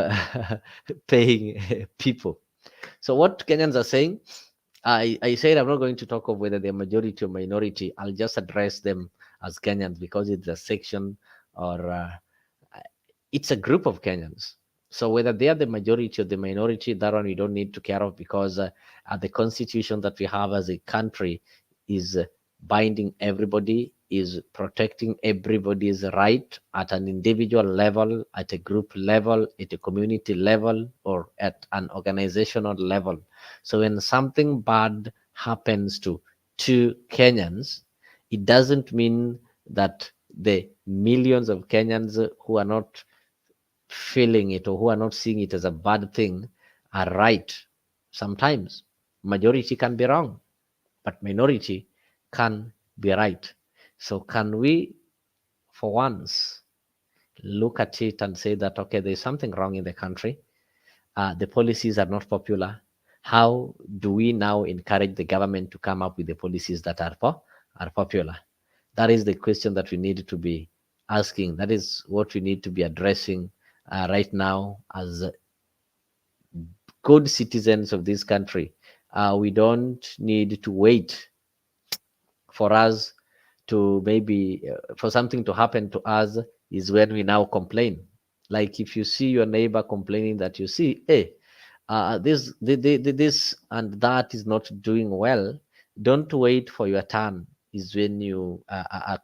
paying people? So what Kenyans are saying, I said I'm not going to talk of whether they're majority or minority. I'll just address them as Kenyans because it's a section or it's a group of Kenyans. So whether they are the majority or the minority, that one we don't need to care of because the constitution that we have as a country is binding everybody, is protecting everybody's right at an individual level, at a group level, at a community level, or at an organizational level. So when something bad happens to two Kenyans, it doesn't mean that the millions of Kenyans who are not feeling it or who are not seeing it as a bad thing are right. Sometimes majority can be wrong, but minority can be right. So can we, for once, look at it and say that, okay, there's something wrong in the country. The policies are not popular. How do we now encourage the government to come up with the policies that are popular? That is the question that we need to be asking. That is what we need to be addressing right now as good citizens of this country. We don't need to wait for us to maybe for something to happen to us is when we now complain. Like if you see your neighbor complaining that you see, hey, this and that is not doing well, don't wait for your turn is when you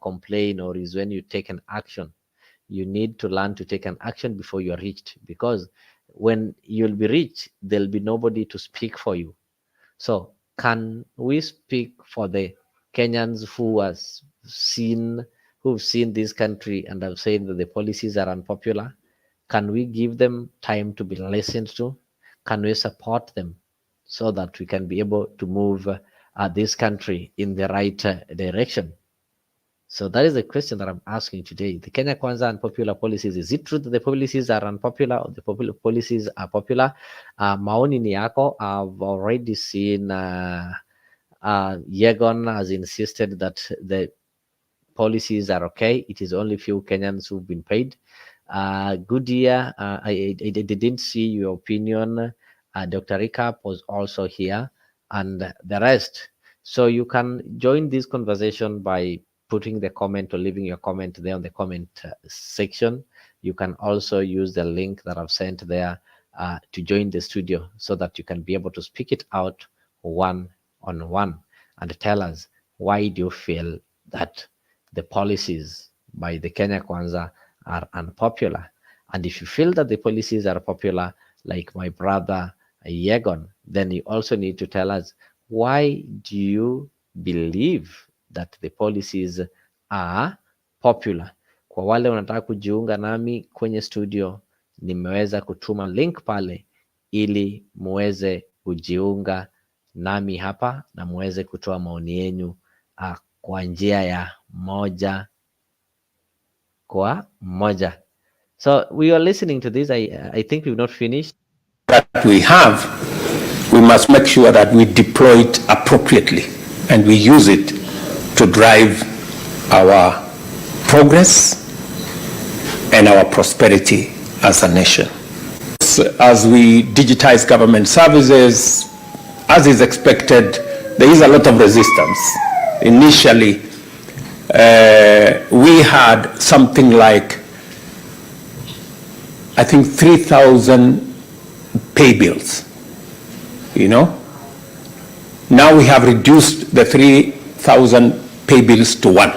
complain or is when you take an action. You need to learn to take an action before you are reached, because when you'll be reached, there'll be nobody to speak for you. So can we speak for the Kenyans who've seen this country and have said that the policies are unpopular? Can we give them time to be listened to? Can we support them so that we can be able to move this country in the right direction? So that is the question that I'm asking today. The Kenya Kwanza unpopular policies, is it true that the policies are unpopular or the policies are popular? Maoni ni yako. I've already seen Yegon has insisted that the policies are okay. It is only few Kenyans who've been paid. Goodyear, I didn't see your opinion. Dr. Rika was also here and the rest. So you can join this conversation by putting the comment or leaving your comment there on the comment section. You can also use the link that I've sent there to join the studio so that you can be able to speak it out one-on-one and tell us, why do you feel that the policies by the Kenya Kwanza are unpopular? And if you feel that the policies are popular, like my brother Yegon, then you also need to tell us, why do you believe that the policies are popular? Kwa wale wanataka kujiunga nami kwenye studio, nimeweza kutuma link pale ili muweze kujiunga nami hapa na muweze kutoa maoni yenu kwa njia ya moja kwa moja. So we are listening to this. I think we've not finished. That we have, we must make sure that we deploy it appropriately and we use it to drive our progress and our prosperity as a nation. As we digitize government services, as is expected, there is a lot of resistance. Initially, we had something like, I think, 3,000 pay bills, you know. Now we have reduced the 3,000 pay bills to 1,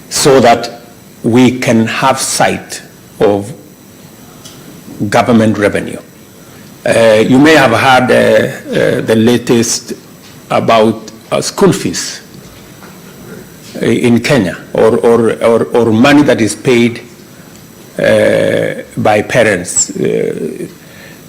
so that we can have sight of government revenue. You may have heard the latest about school fees in Kenya, or money that is paid by parents.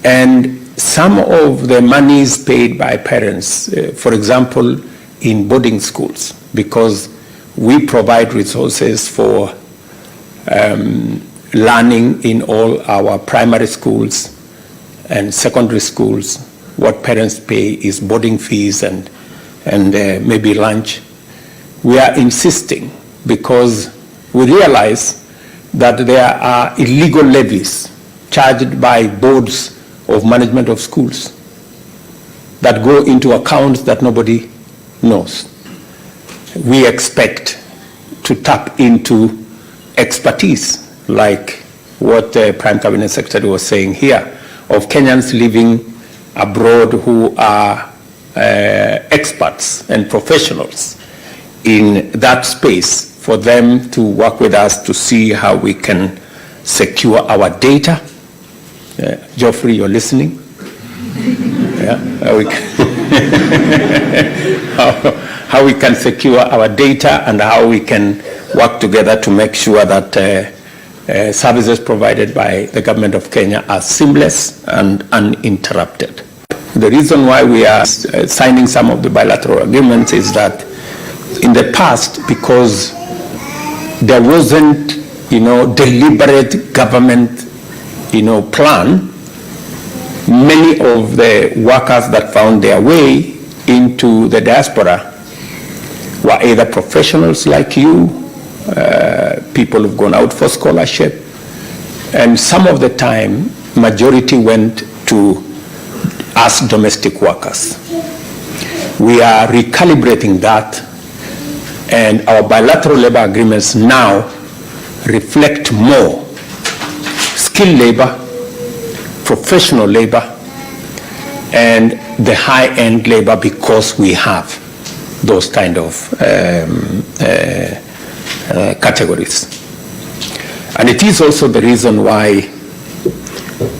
And some of the monies paid by parents, for example, in boarding schools, because we provide resources for learning in all our primary schools and secondary schools. What parents pay is boarding fees and maybe lunch. We are insisting because we realize that there are illegal levies charged by boards of management of schools that go into accounts that nobody knows. We expect to tap into expertise like what the Prime Cabinet Secretary was saying here, of Kenyans living abroad who are experts and professionals in that space, for them to work with us to see how we can secure our data. Geoffrey, you're listening? Yeah, how we can secure our data and how we can work together to make sure that services provided by the government of Kenya are seamless and uninterrupted. The reason why we are signing some of the bilateral agreements is that in the past, because there wasn't, deliberate government, plan, many of the workers that found their way into the diaspora were either professionals like you, people who've gone out for scholarship, and some of the time, majority went to us domestic workers. We are recalibrating that, and our bilateral labor agreements now reflect more skilled labor, professional labor, and the high-end labor, because we have those kind of categories. And it is also the reason why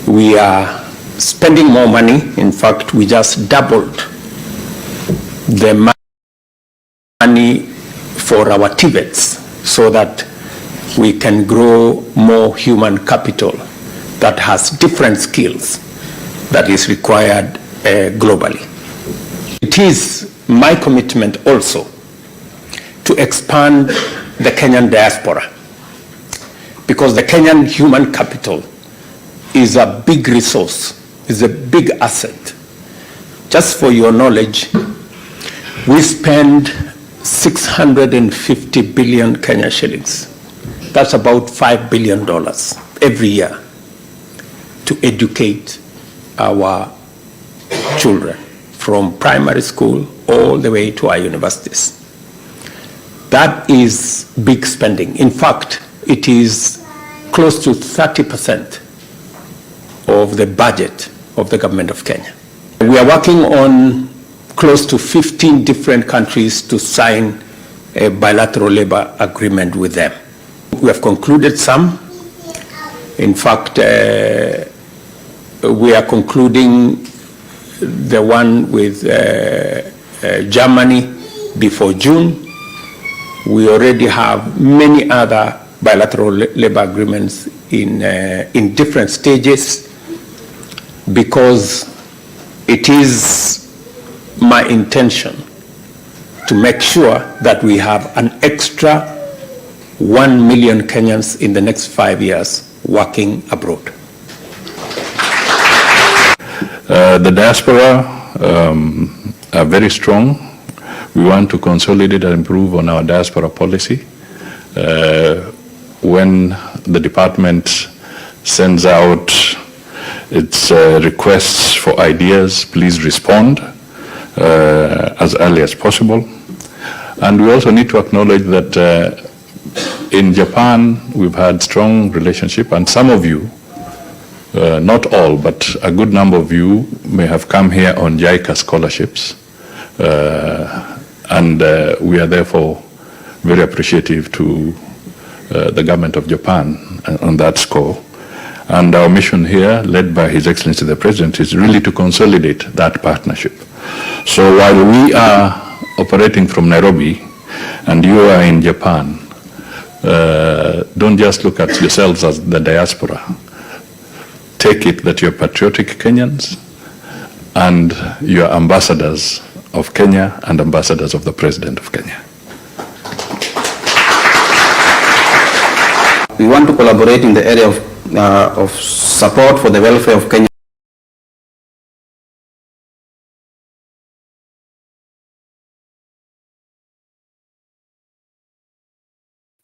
we are spending more money. In fact, we just doubled the money for our TVETs so that we can grow more human capital that has different skills that is required globally. It is my commitment also to expand the Kenyan diaspora, because the Kenyan human capital is a big resource, is a big asset. Just for your knowledge, we spend 650 billion Kenya shillings. That's about $5 billion every year to educate our children from primary school all the way to our universities. That is big spending. In fact, it is close to 30% of the budget of the government of Kenya. We are working on close to 15 different countries to sign a bilateral labor agreement with them. We have concluded some. In fact, we are concluding the one with Germany before June. We already have many other bilateral labor agreements in different stages, because it is my intention to make sure that we have an extra 1 million Kenyans in the next 5 years working abroad. The diaspora are very strong. We want to consolidate and improve on our diaspora policy. When the department sends out its requests for ideas, please respond as early as possible. And we also need to acknowledge that in Japan, we've had strong relationship, and some of you, not all, but a good number of you may have come here on JICA scholarships. And we are therefore very appreciative to the government of Japan on that score. And our mission here, led by His Excellency the President, is really to consolidate that partnership. So while we are operating from Nairobi and you are in Japan, don't just look at yourselves as the diaspora. Take it that you're patriotic Kenyans and you're ambassadors of Kenya and ambassadors of the President of Kenya. We want to collaborate in the area of support for the welfare of Kenya.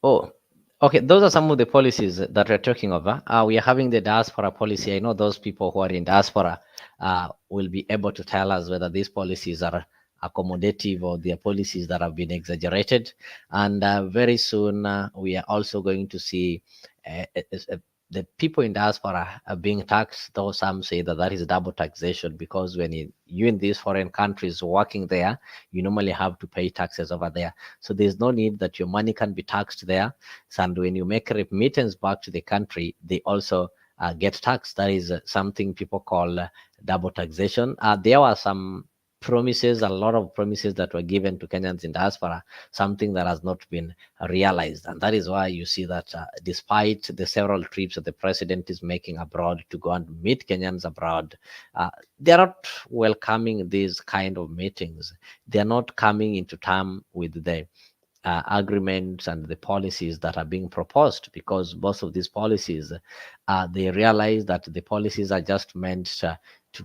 Oh, okay. Those are some of the policies that we're talking about. We are having the diaspora policy. I know those people who are in diaspora will be able to tell us whether these policies are accommodative or they are policies that have been exaggerated. And very soon we are also going to see the people in diaspora are being taxed, though some say that that is double taxation, because when you in these foreign countries working there, you normally have to pay taxes over there. So there's no need that your money can be taxed there. And when you make a remittance back to the country, they also get taxed. That is something people call double taxation. There were some promises, a lot of promises that were given to Kenyans in diaspora, something that has not been realized. And that is why you see that despite the several trips that the president is making abroad to go and meet Kenyans abroad, they're not welcoming these kind of meetings. They're not coming into terms with the agreements and the policies that are being proposed, because most of these policies, they realize that the policies are just meant to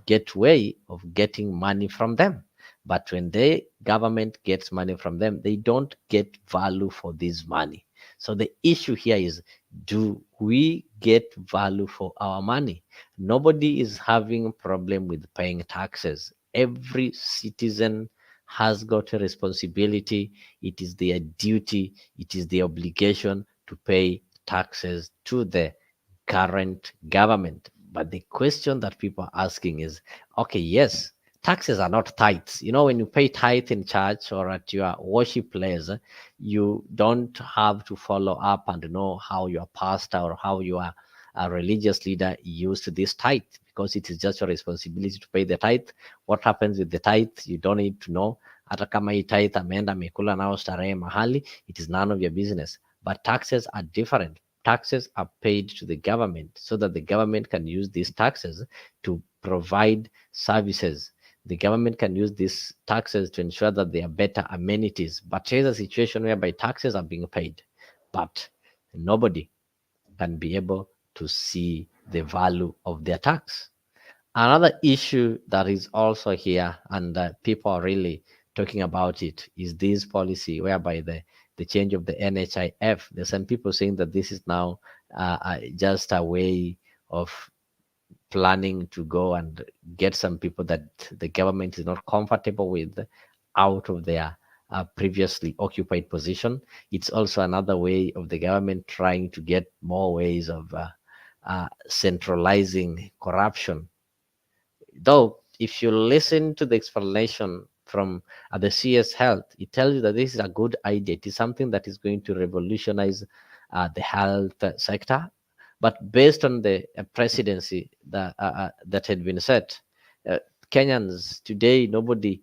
get way of getting money from them. But when the government gets money from them, they don't get value for this money. So the issue here is, do we get value for our money? Nobody is having a problem with paying taxes. Every citizen has got a responsibility. It is their duty, it is their obligation to pay taxes to the current government. But the question that people are asking is, okay, yes, taxes are not tithes. You know, when you pay tithe in church or at your worship place, you don't have to follow up and know how your pastor or how your religious leader used this tithe, because it is just your responsibility to pay the tithe. What happens with the tithe, you don't need to know. Hata kama hii tithe ameenda amekula nao starehe mahali, it is none of your business. But taxes are different. Taxes are paid to the government so that the government can use these taxes to provide services. The government can use these taxes to ensure that there are better amenities. But here's a situation whereby taxes are being paid, but nobody can be able to see the value of their tax. Another issue that is also here, and people are really talking about it, is this policy whereby the change of the NHIF. There's some people saying that this is now just a way of planning to go and get some people that the government is not comfortable with out of their previously occupied position. It's also another way of the government trying to get more ways of centralizing corruption. Though, if you listen to the explanation from the CS Health, it tells you that this is a good idea. It is something that is going to revolutionize the health sector. But based on the presidency that had been set, Kenyans today, nobody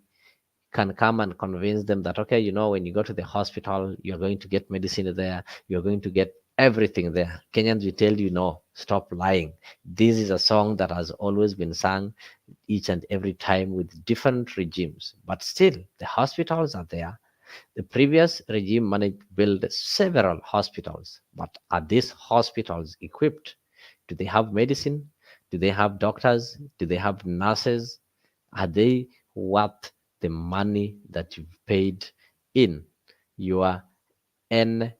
can come and convince them that, okay, you know, when you go to the hospital, you're going to get medicine there, you're going to get everything there. Kenyans will tell you, no, stop lying. This is a song that has always been sung each and every time with different regimes, but still the hospitals are there, The previous regime managed to build several hospitals, but are these hospitals equipped? Do they have medicine? Do they have doctors? Do they have nurses? Are they worth the money that you've paid in your NHIF?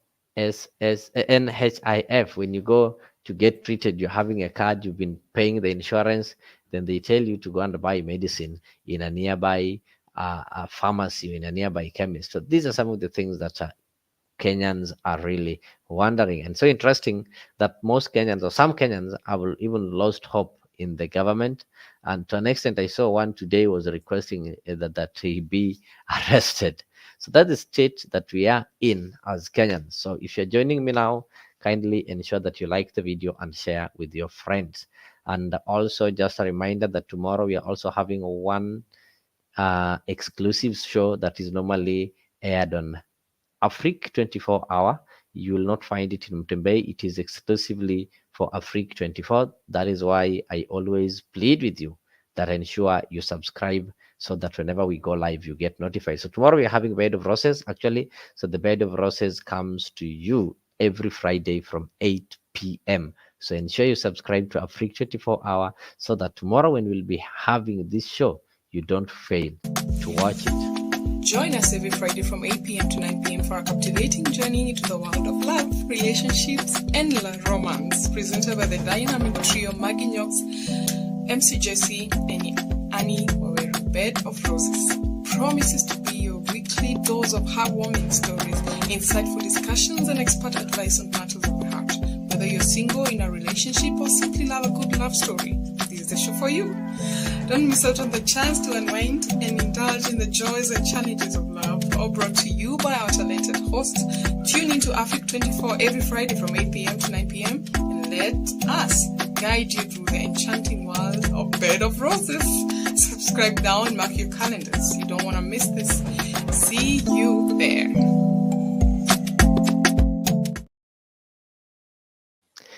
When you go to get treated, you're having a card, you've been paying the insurance, then they tell you to go and buy medicine in a nearby a pharmacy, in a nearby chemist. So these are some of the things that Kenyans are really wondering. And so interesting that most Kenyans, or some Kenyans, have even lost hope in the government. And to an extent, I saw one today was requesting that he be arrested. So that is the state that we are in as Kenyans. So if you're joining me now, kindly ensure that you like the video and share with your friends. And also just a reminder that tomorrow we are also having one exclusive show that is normally aired on Afrique 24 hour. You will not find it in Mtembei. It is exclusively for Afrique 24. That is why I always plead with you that ensure you subscribe so that whenever we go live, you get notified. So tomorrow we are having Bed of Roses actually. So the Bed of Roses comes to you every Friday from 8 p.m. So ensure you subscribe to Afrique 24 hour so that tomorrow when we'll be having this show, you don't fail to watch it. Join us every Friday from 8 p.m. to 9 p.m. for a captivating journey into the world of love, relationships, and romance. Presented by the dynamic trio Maggie Knox, MC Jesse, and Annie Waweru. Bed of Roses promises to be your weekly dose of heartwarming stories, insightful discussions, and expert advice on matters of the heart. Whether you're single, in a relationship, or simply love a good love story, this is the show for you. Don't miss out on the chance to unwind and indulge in the joys and challenges of love, all brought to you by our talented hosts. Tune into Afrique 24 every Friday from 8 p.m. to 9 p.m. and let us guide you through the enchanting world of Bed of Roses. Subscribe now and mark your calendars. You don't want to miss this. See you there.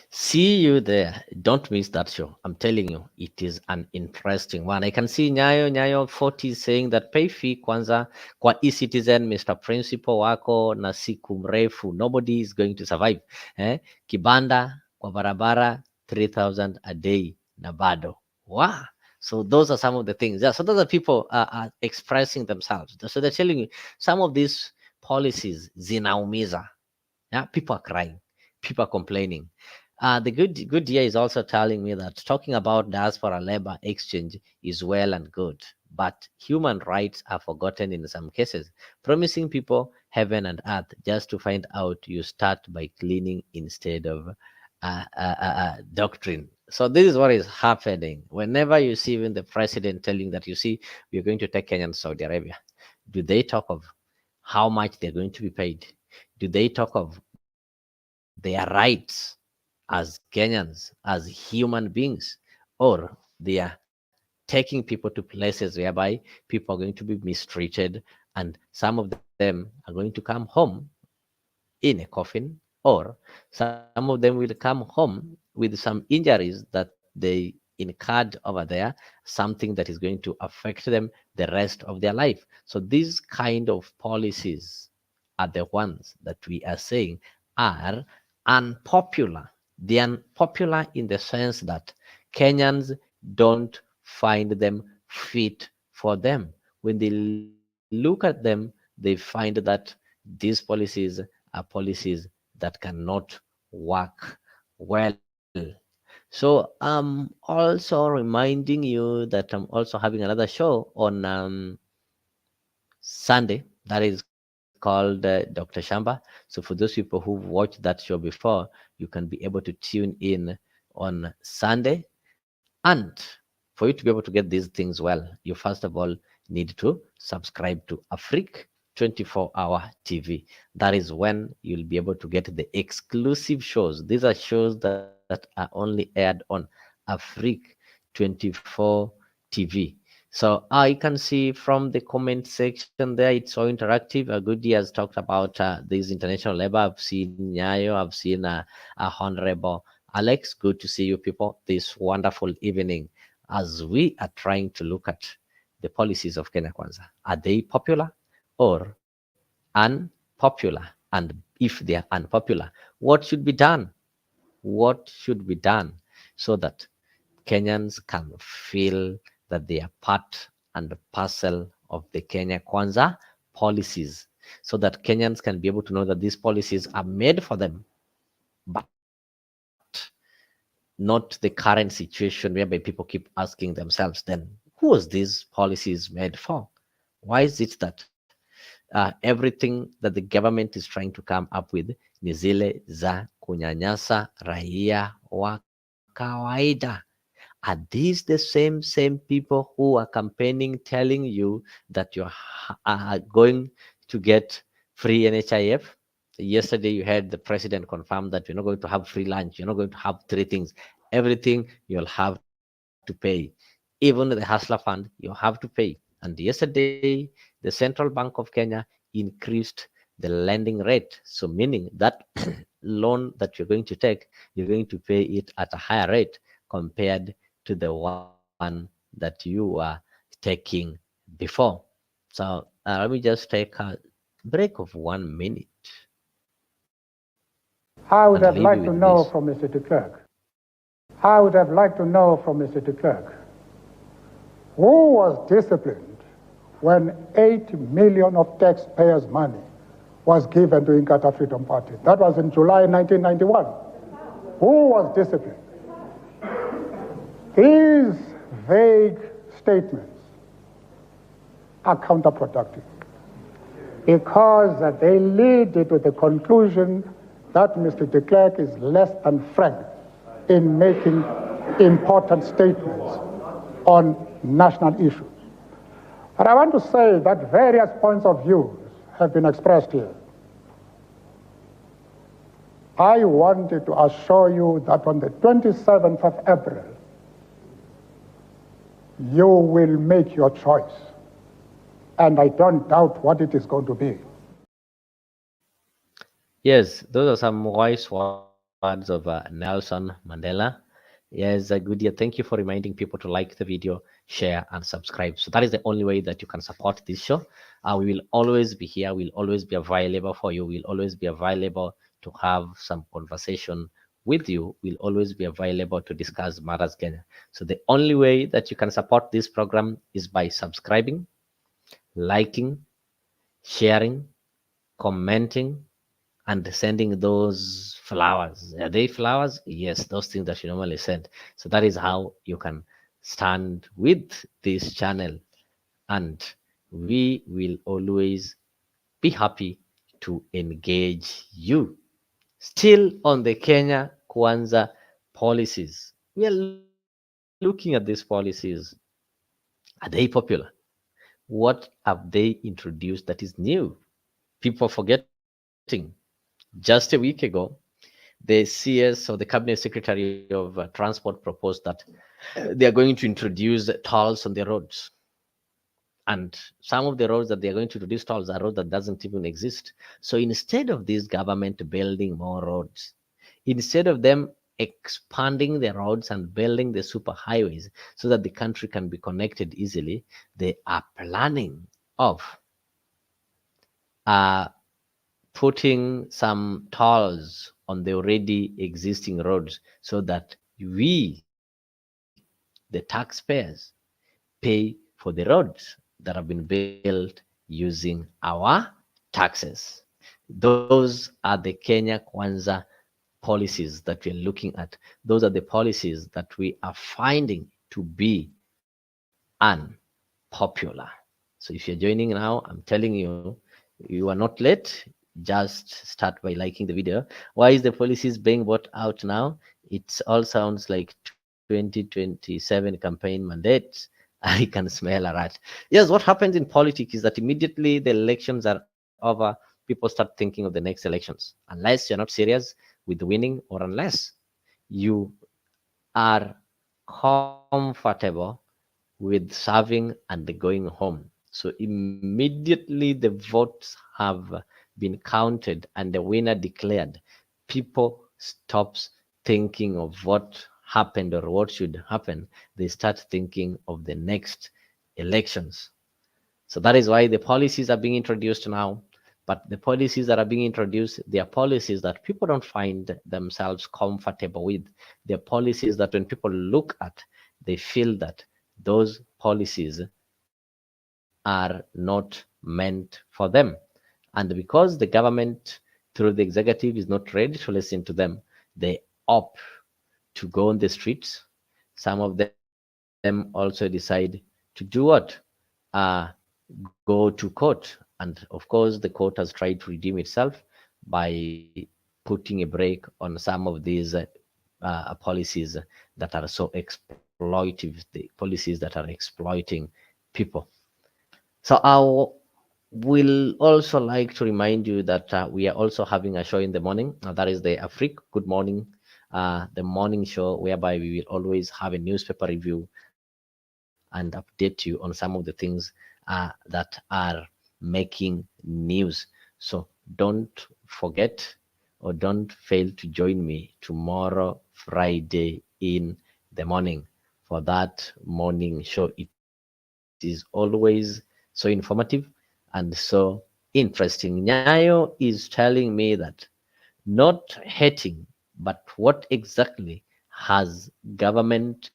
See you there. Don't miss that show. I'm telling you, it is an interesting one. I can see Nyayo 40 saying that pay fee kwanza kwa e-citizen, Mr. Principal wako na siku mrefu. Nobody is going to survive. Kibanda kwa barabara 3,000 a day na bado. Wow. So those are some of the things. Yeah, so those are people are expressing themselves. So they're telling you some of these policies zinaumiza. Yeah, people are crying. People are complaining. The good year is also telling me that talking about diaspora labor exchange is well and good, but human rights are forgotten in some cases, promising people heaven and earth just to find out you start by cleaning instead of doctrine. So this is what is happening. Whenever you see even the president telling that, you see, we're going to take Kenya and Saudi Arabia, do they talk of how much they're going to be paid? Do they talk of their rights as Kenyans, as human beings, or they are taking people to places whereby people are going to be mistreated, and some of them are going to come home in a coffin, or some of them will come home with some injuries that they incurred over there, something that is going to affect them the rest of their life. So these kind of policies are the ones that we are saying are unpopular. They are unpopular in the sense that Kenyans don't find them fit for them. When they look at them, they find that these policies are policies that cannot work well. So I'm also reminding you that I'm also having another show on Sunday that is called Dr. Shamba. So for those people who've watched that show before, you can be able to tune in on Sunday. And for you to be able to get these things well, you first of all need to subscribe to Afrique 24-hour TV. That is when you'll be able to get the exclusive shows. These are shows that are only aired on Afrique 24 TV. So I can see from the comment section there, it's so interactive. Goody has talked about this international labor. I've seen Nyayo, I've seen Honorable Alex. Good to see you people this wonderful evening as we are trying to look at the policies of Kenya Kwanza. Are they popular or unpopular. And if they are unpopular, what should be done? What should be done so that Kenyans can feel that they are part and parcel of the Kenya Kwanza policies, so that Kenyans can be able to know that these policies are made for them, but not the current situation whereby people keep asking themselves, then who was these policies made for? Why is it that everything that the government is trying to come up with ni zile za kunyanyasa raia wa kawaida? Are these the same people who are campaigning, telling you that you are going to get free NHIF? Yesterday, you heard the president confirm that you're not going to have free lunch. You're not going to have three things. Everything you'll have to pay. Even the Hustler Fund, you have to pay. And yesterday, the Central Bank of Kenya increased the lending rate. So meaning that loan that you're going to take, you're going to pay it at a higher rate compared to the one that you are taking before. So let me just take a break of 1 minute. I would have liked to know from Mr. de Klerk. I would have liked to know from Mr. de Klerk, who was disciplined when 8 million of taxpayers' money was given to Inkatha Freedom Party? That was in July 1991. Who was disciplined? These vague statements are counterproductive because they lead to the conclusion that Mr. de Klerk is less than frank in making important statements on national issues. But I want to say that various points of view have been expressed here. I wanted to assure you that on the 27th of April, you will make your choice. And I don't doubt what it is going to be. Yes, those are some wise words of Nelson Mandela. Yes, good dear. Thank you for reminding people to like the video, share, and subscribe. So that is the only way that you can support this show. We will always be here. We'll always be available for you. We'll always be available to have some conversation with you. We'll always be available to discuss matters Kenya. So the only way that you can support this program is by subscribing, liking, sharing, commenting, and sending those flowers. Are they flowers? Yes, those things that you normally send. So that is how you can stand with this channel, and we will always be happy to engage you. Still on the Kenya Kwanza policies, we are looking at these policies. Are they popular? What have they introduced that is new? People forgetting. Just a week ago, the CS, or the Cabinet Secretary of Transport, proposed that they are going to introduce tolls on the roads. And some of the roads that they are going to introduce tolls are roads that doesn't even exist. So instead of this government building more roads, instead of them expanding the roads and building the super highways so that the country can be connected easily, they are planning of putting some tolls on the already existing roads so that we, the taxpayers, pay for the roads that have been built using our taxes. Those are the Kenya Kwanza policies that we're looking at. Those are the policies that we are finding to be unpopular. So if you're joining now, I'm telling you, you are not late. Just start by liking the video. Why is the policies being brought out now? It all sounds like 2027 campaign mandates. I can smell a rat. Yes, what happens in politics is that immediately the elections are over, people start thinking of the next elections. Unless you're not serious with winning, or unless you are comfortable with serving and going home. So immediately the votes have been counted and the winner declared, people stops thinking of what happened or what should happen. They start thinking of the next elections. So that is why the policies are being introduced now. But the policies that are being introduced, they are policies that people don't find themselves comfortable with. They're policies that when people look at, they feel that those policies are not meant for them. And because the government, through the executive, is not ready to listen to them, they opt to go on the streets. Some of them also decide to do what? Go to court. And of course, the court has tried to redeem itself by putting a break on some of these policies that are so exploitive, the policies that are exploiting people. So I will also like to remind you that we are also having a show in the morning. That is the Afrique Good Morning, the morning show, whereby we will always have a newspaper review and update you on some of the things that are making news. So don't forget or don't fail to join me tomorrow, Friday in the morning for that morning show. It is always so informative and so interesting. Nyayo is telling me that not hating, but what exactly has government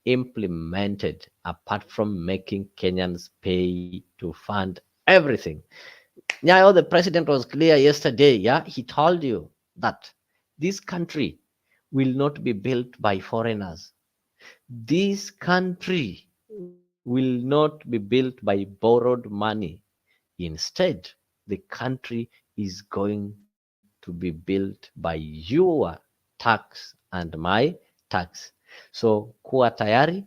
implemented apart from making Kenyans pay to fund everything? Nyayo, the president was clear yesterday. Yeah, he told you that this country will not be built by foreigners. This country will not be built by borrowed money. Instead, the country is going to be built by your tax and my tax. So kuwa tayari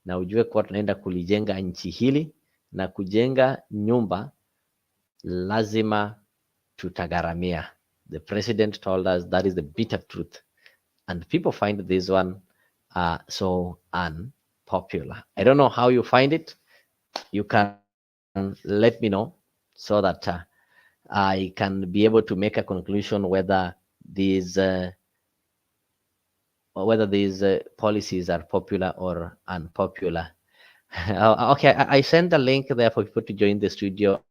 na ujue kuwa tunaenda kulijenga nchi hili, na kujenga nyumba lazima tutagharamia. The president told us that is the bitter truth, and people find this one so unpopular. I don't know how you find it. You can let me know so that I can be able to make a conclusion whether these policies are popular or unpopular. Okay, I sent the link there for people to join the studio.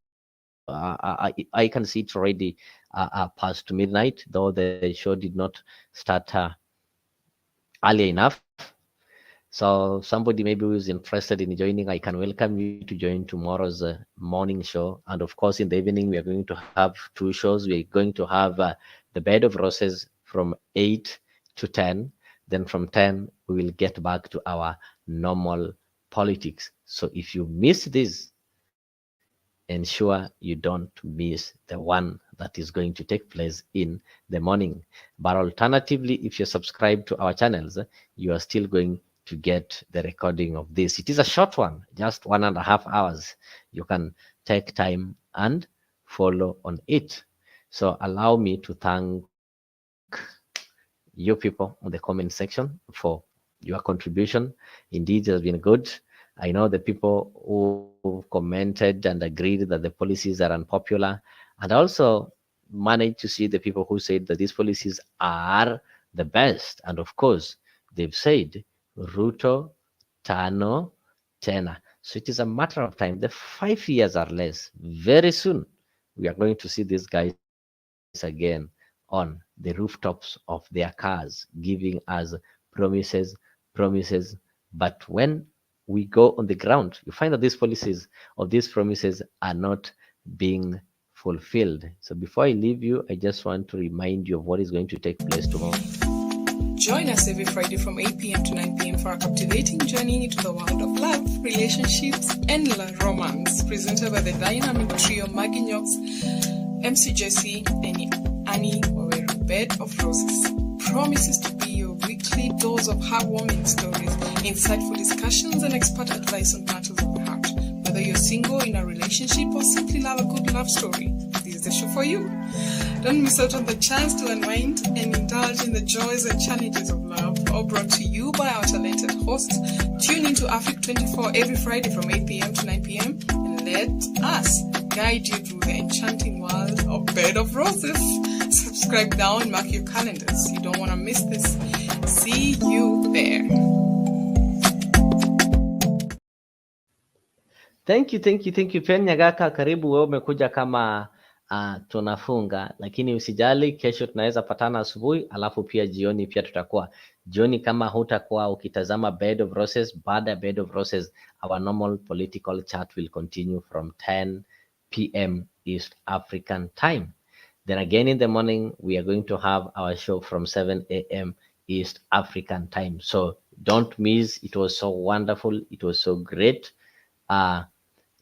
I can see it's already past midnight, though the show did not start early enough. So somebody maybe who is interested in joining, I can welcome you to join tomorrow's morning show. And of course, in the evening, we are going to have two shows. We are going to have the Bed of Roses from 8 to 10. Then from 10, we will get back to our normal politics. So if you miss this, ensure you don't miss the one that is going to take place in the morning. But alternatively, if you're subscribed to our channels, you are still going to get the recording of this. It is a short one, just 1.5 hours. You can take time and follow on it. So allow me to thank you people on the comment section for your contribution. Indeed, it has been good. I know the people who commented and agreed that the policies are unpopular, and also managed to see the people who said that these policies are the best. And of course, they've said Ruto Tano Tena. So it is a matter of time. The 5 years or less, very soon, we are going to see these guys again on the rooftops of their cars, giving us promises. But when we go on the ground, you find that these policies or these promises are not being fulfilled. So before I leave you, I just want to remind you of what is going to take place tomorrow. Join us every Friday from 8 p.m. to 9 p.m. for a captivating journey into the world of love, relationships, and romance, presented by the dynamic trio Maginyox, MC Jesse, and Annie Waweru, Bed of Roses. Promises to be your weekly dose of heartwarming stories, insightful discussions, and expert advice on matters of the heart. Whether you're single, in a relationship, or simply love a good love story, this is the show for you. Don't miss out on the chance to unwind and indulge in the joys and challenges of love, all brought to you by our talented hosts. Tune into Afrique 24 every Friday from 8 p.m. to 9 p.m. and let us guide you through the enchanting world of Bed of Roses. Subscribe now and mark your calendars. You don't want to miss this. See you there. Thank you Pen Nyagaka, karibu. Wewe umekuja kama tunafunga, lakini usijali, kesho tunaweza patana asubuhi, alafu pia jioni pia tutakuwa jioni. Kama hutakuwa ukitazama Bed of Roses, baada ya Bed of Roses, our normal political chat will continue from 10 p.m. East African time. Then again in the morning, we are going to have our show from 7 a.m. East African time. So don't miss. It was so wonderful. It was so great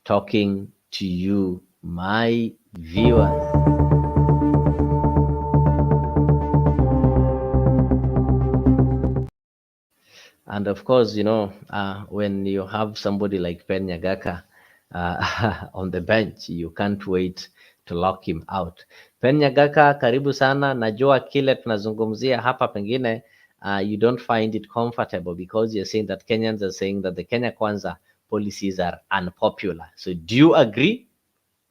talking to you, my viewers. And of course, you know, when you have somebody like Ben Nyagaka on the bench, you can't wait to lock him out. Ben Nyagaka, karibu sana. Najua kile tunazungumzia hapa pengine you don't find it comfortable because you're saying that Kenyans are saying that the Kenya Kwanza policies are unpopular. So do you agree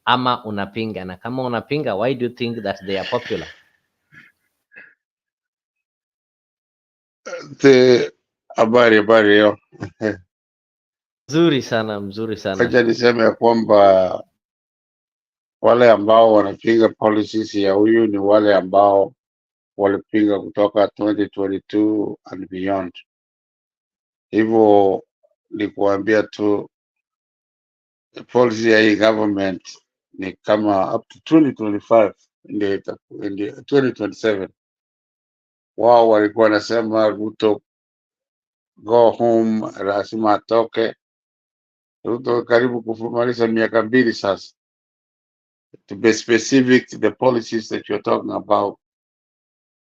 ama unapinga? Na kama unapinga, why do you think that they are popular? Habari hiyo. Mzuri sana. Acha niseme ya kwamba wale ambao wanapinga policies ya huyu ni wale ambao walipinga kutoka 2022 and beyond. Hivyo ni kuambia tu policy ya hii government ni kama up to 2025 ndio 2027. Wao walikuwa wanasema Ruto go home, lazima atoke. Ruto karibu kumaliza miaka 2 sasa. To be specific, the policies that you're talking about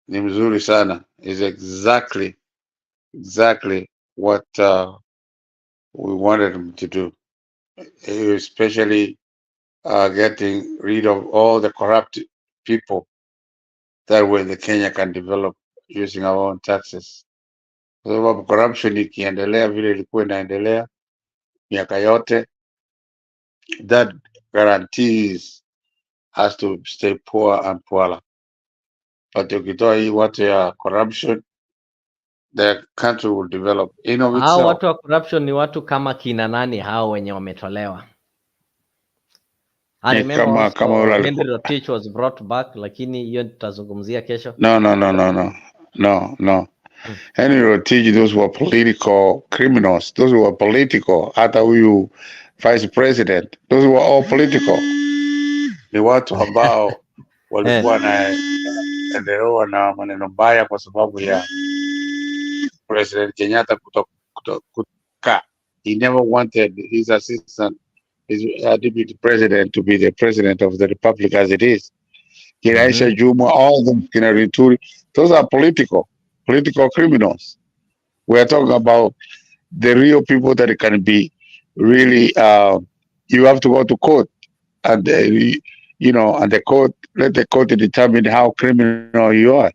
ni mzuri sana, is exactly what we wanted them to do, especially getting rid of all the corrupt people. That way the Kenya can develop using our own taxes. Kwa sababu corruption ikiendelea vile ilikuwa inaendelea miaka yote, that guarantees us to stay poor and poorer. But ukitoa hii watu ya corruption, the country will develop in of itself. Hao watu wa corruption ni watu kama kina nani hao wenye wametolewa? I remember kama Henry Rotich was brought back, lakini hiyo tutazungumzia kesho. No. Henry Rotich, those were political criminals. Those were political. Hata huyu vice president, those were all political. Ni watu ambao walikuwa naendelewa na maneno mbaya kwa sababu ya President Kenyatta kutoka. He never wanted his assistant, his deputy president, to be the president of the republic as it is. Kiraisha Juma, all of them, Kinarituri, those are political criminals. We are talking about the real people that can be really, you have to go to court and, and the court, let the court determine how criminal you are.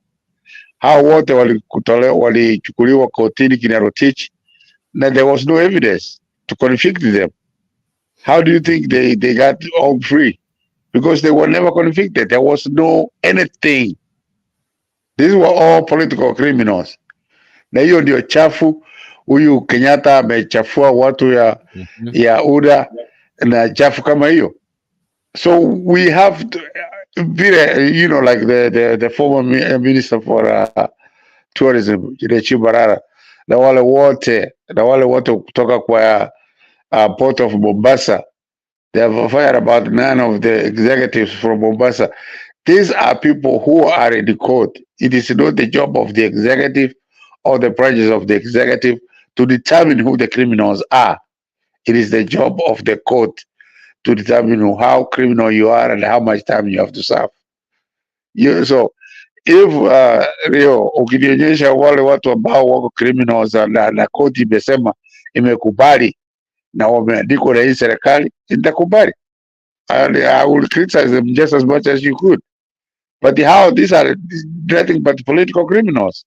How wote walichukuliwa kotini kina Rotich, and there was no evidence to convict them. How do you think they got all free? Because they were never convicted. There was no anything. These were all political criminals. Na hiyo ndio chafu. Huyu Kenyatta amechafua watu ya UDA na chafu kama hiyo. So we have to, like the former minister for tourism, Chibarara, na wale wote kutoka kwa port of Mombasa. They have fired about 9 of the executives from Mombasa. These are people who are in the court. It is not the job of the executive or the branches of the executive to determine who the criminals are. It is the job of the court to determine how criminal you are and how much time you have to serve. So if Rio ukinionyesha wale watu ambao wako criminals na koti imesema imekubali na wameandikwa na hii serikali, nitakubali. I will criticize them just as much as you could. But how these are nothing but political criminals,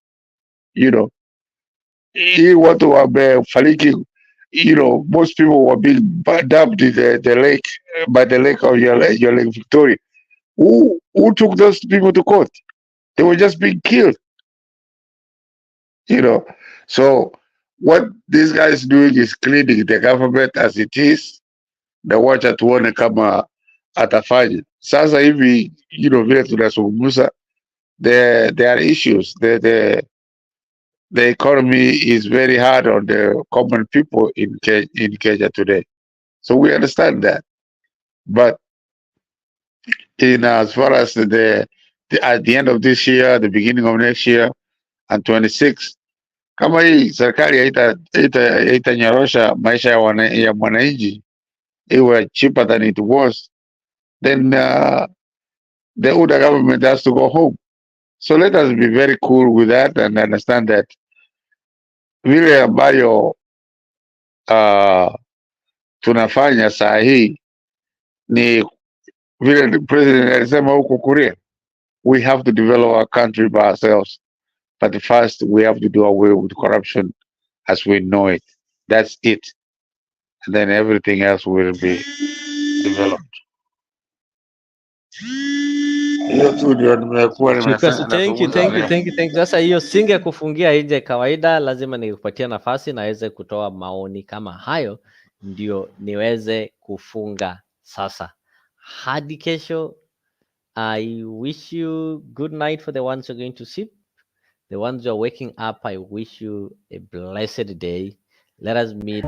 Hii watu wamefariki, most people were being dumped in the lake, by the lake of your Lake Victoria. Who took those people to court? They were just being killed. So what this guy is doing is cleaning the government as it is. The watch at one kama atafanya. Sasa hivi, vile tunazungumza, there are issues. The economy is very hard on the common people in Kenya today. So we understand that. But as far as at the end of this year, the beginning of next year, and 26, kama hii serikali haitanyorosha maisha ya mwananchi iwe cheaper than it was, then the Uda government has to go home. So let us be very cool with that and understand that vile ambayo tunafanya saa hii ni vile the president alisema huko Korea, we have to develop our country by ourselves, but first we have to do away with corruption as we know it. That's it, and then everything else will be developed. Hiyo tu ndio nimekuwa Thank you. Sasa hiyo singe kufungia nje kawaida, lazima nikupatia nafasi naweze kutoa maoni kama hayo, ndio niweze kufunga sasa. Hadi kesho, I wish you good night for the ones who are going to sleep. The ones who are waking up, I wish you a blessed day. Let us meet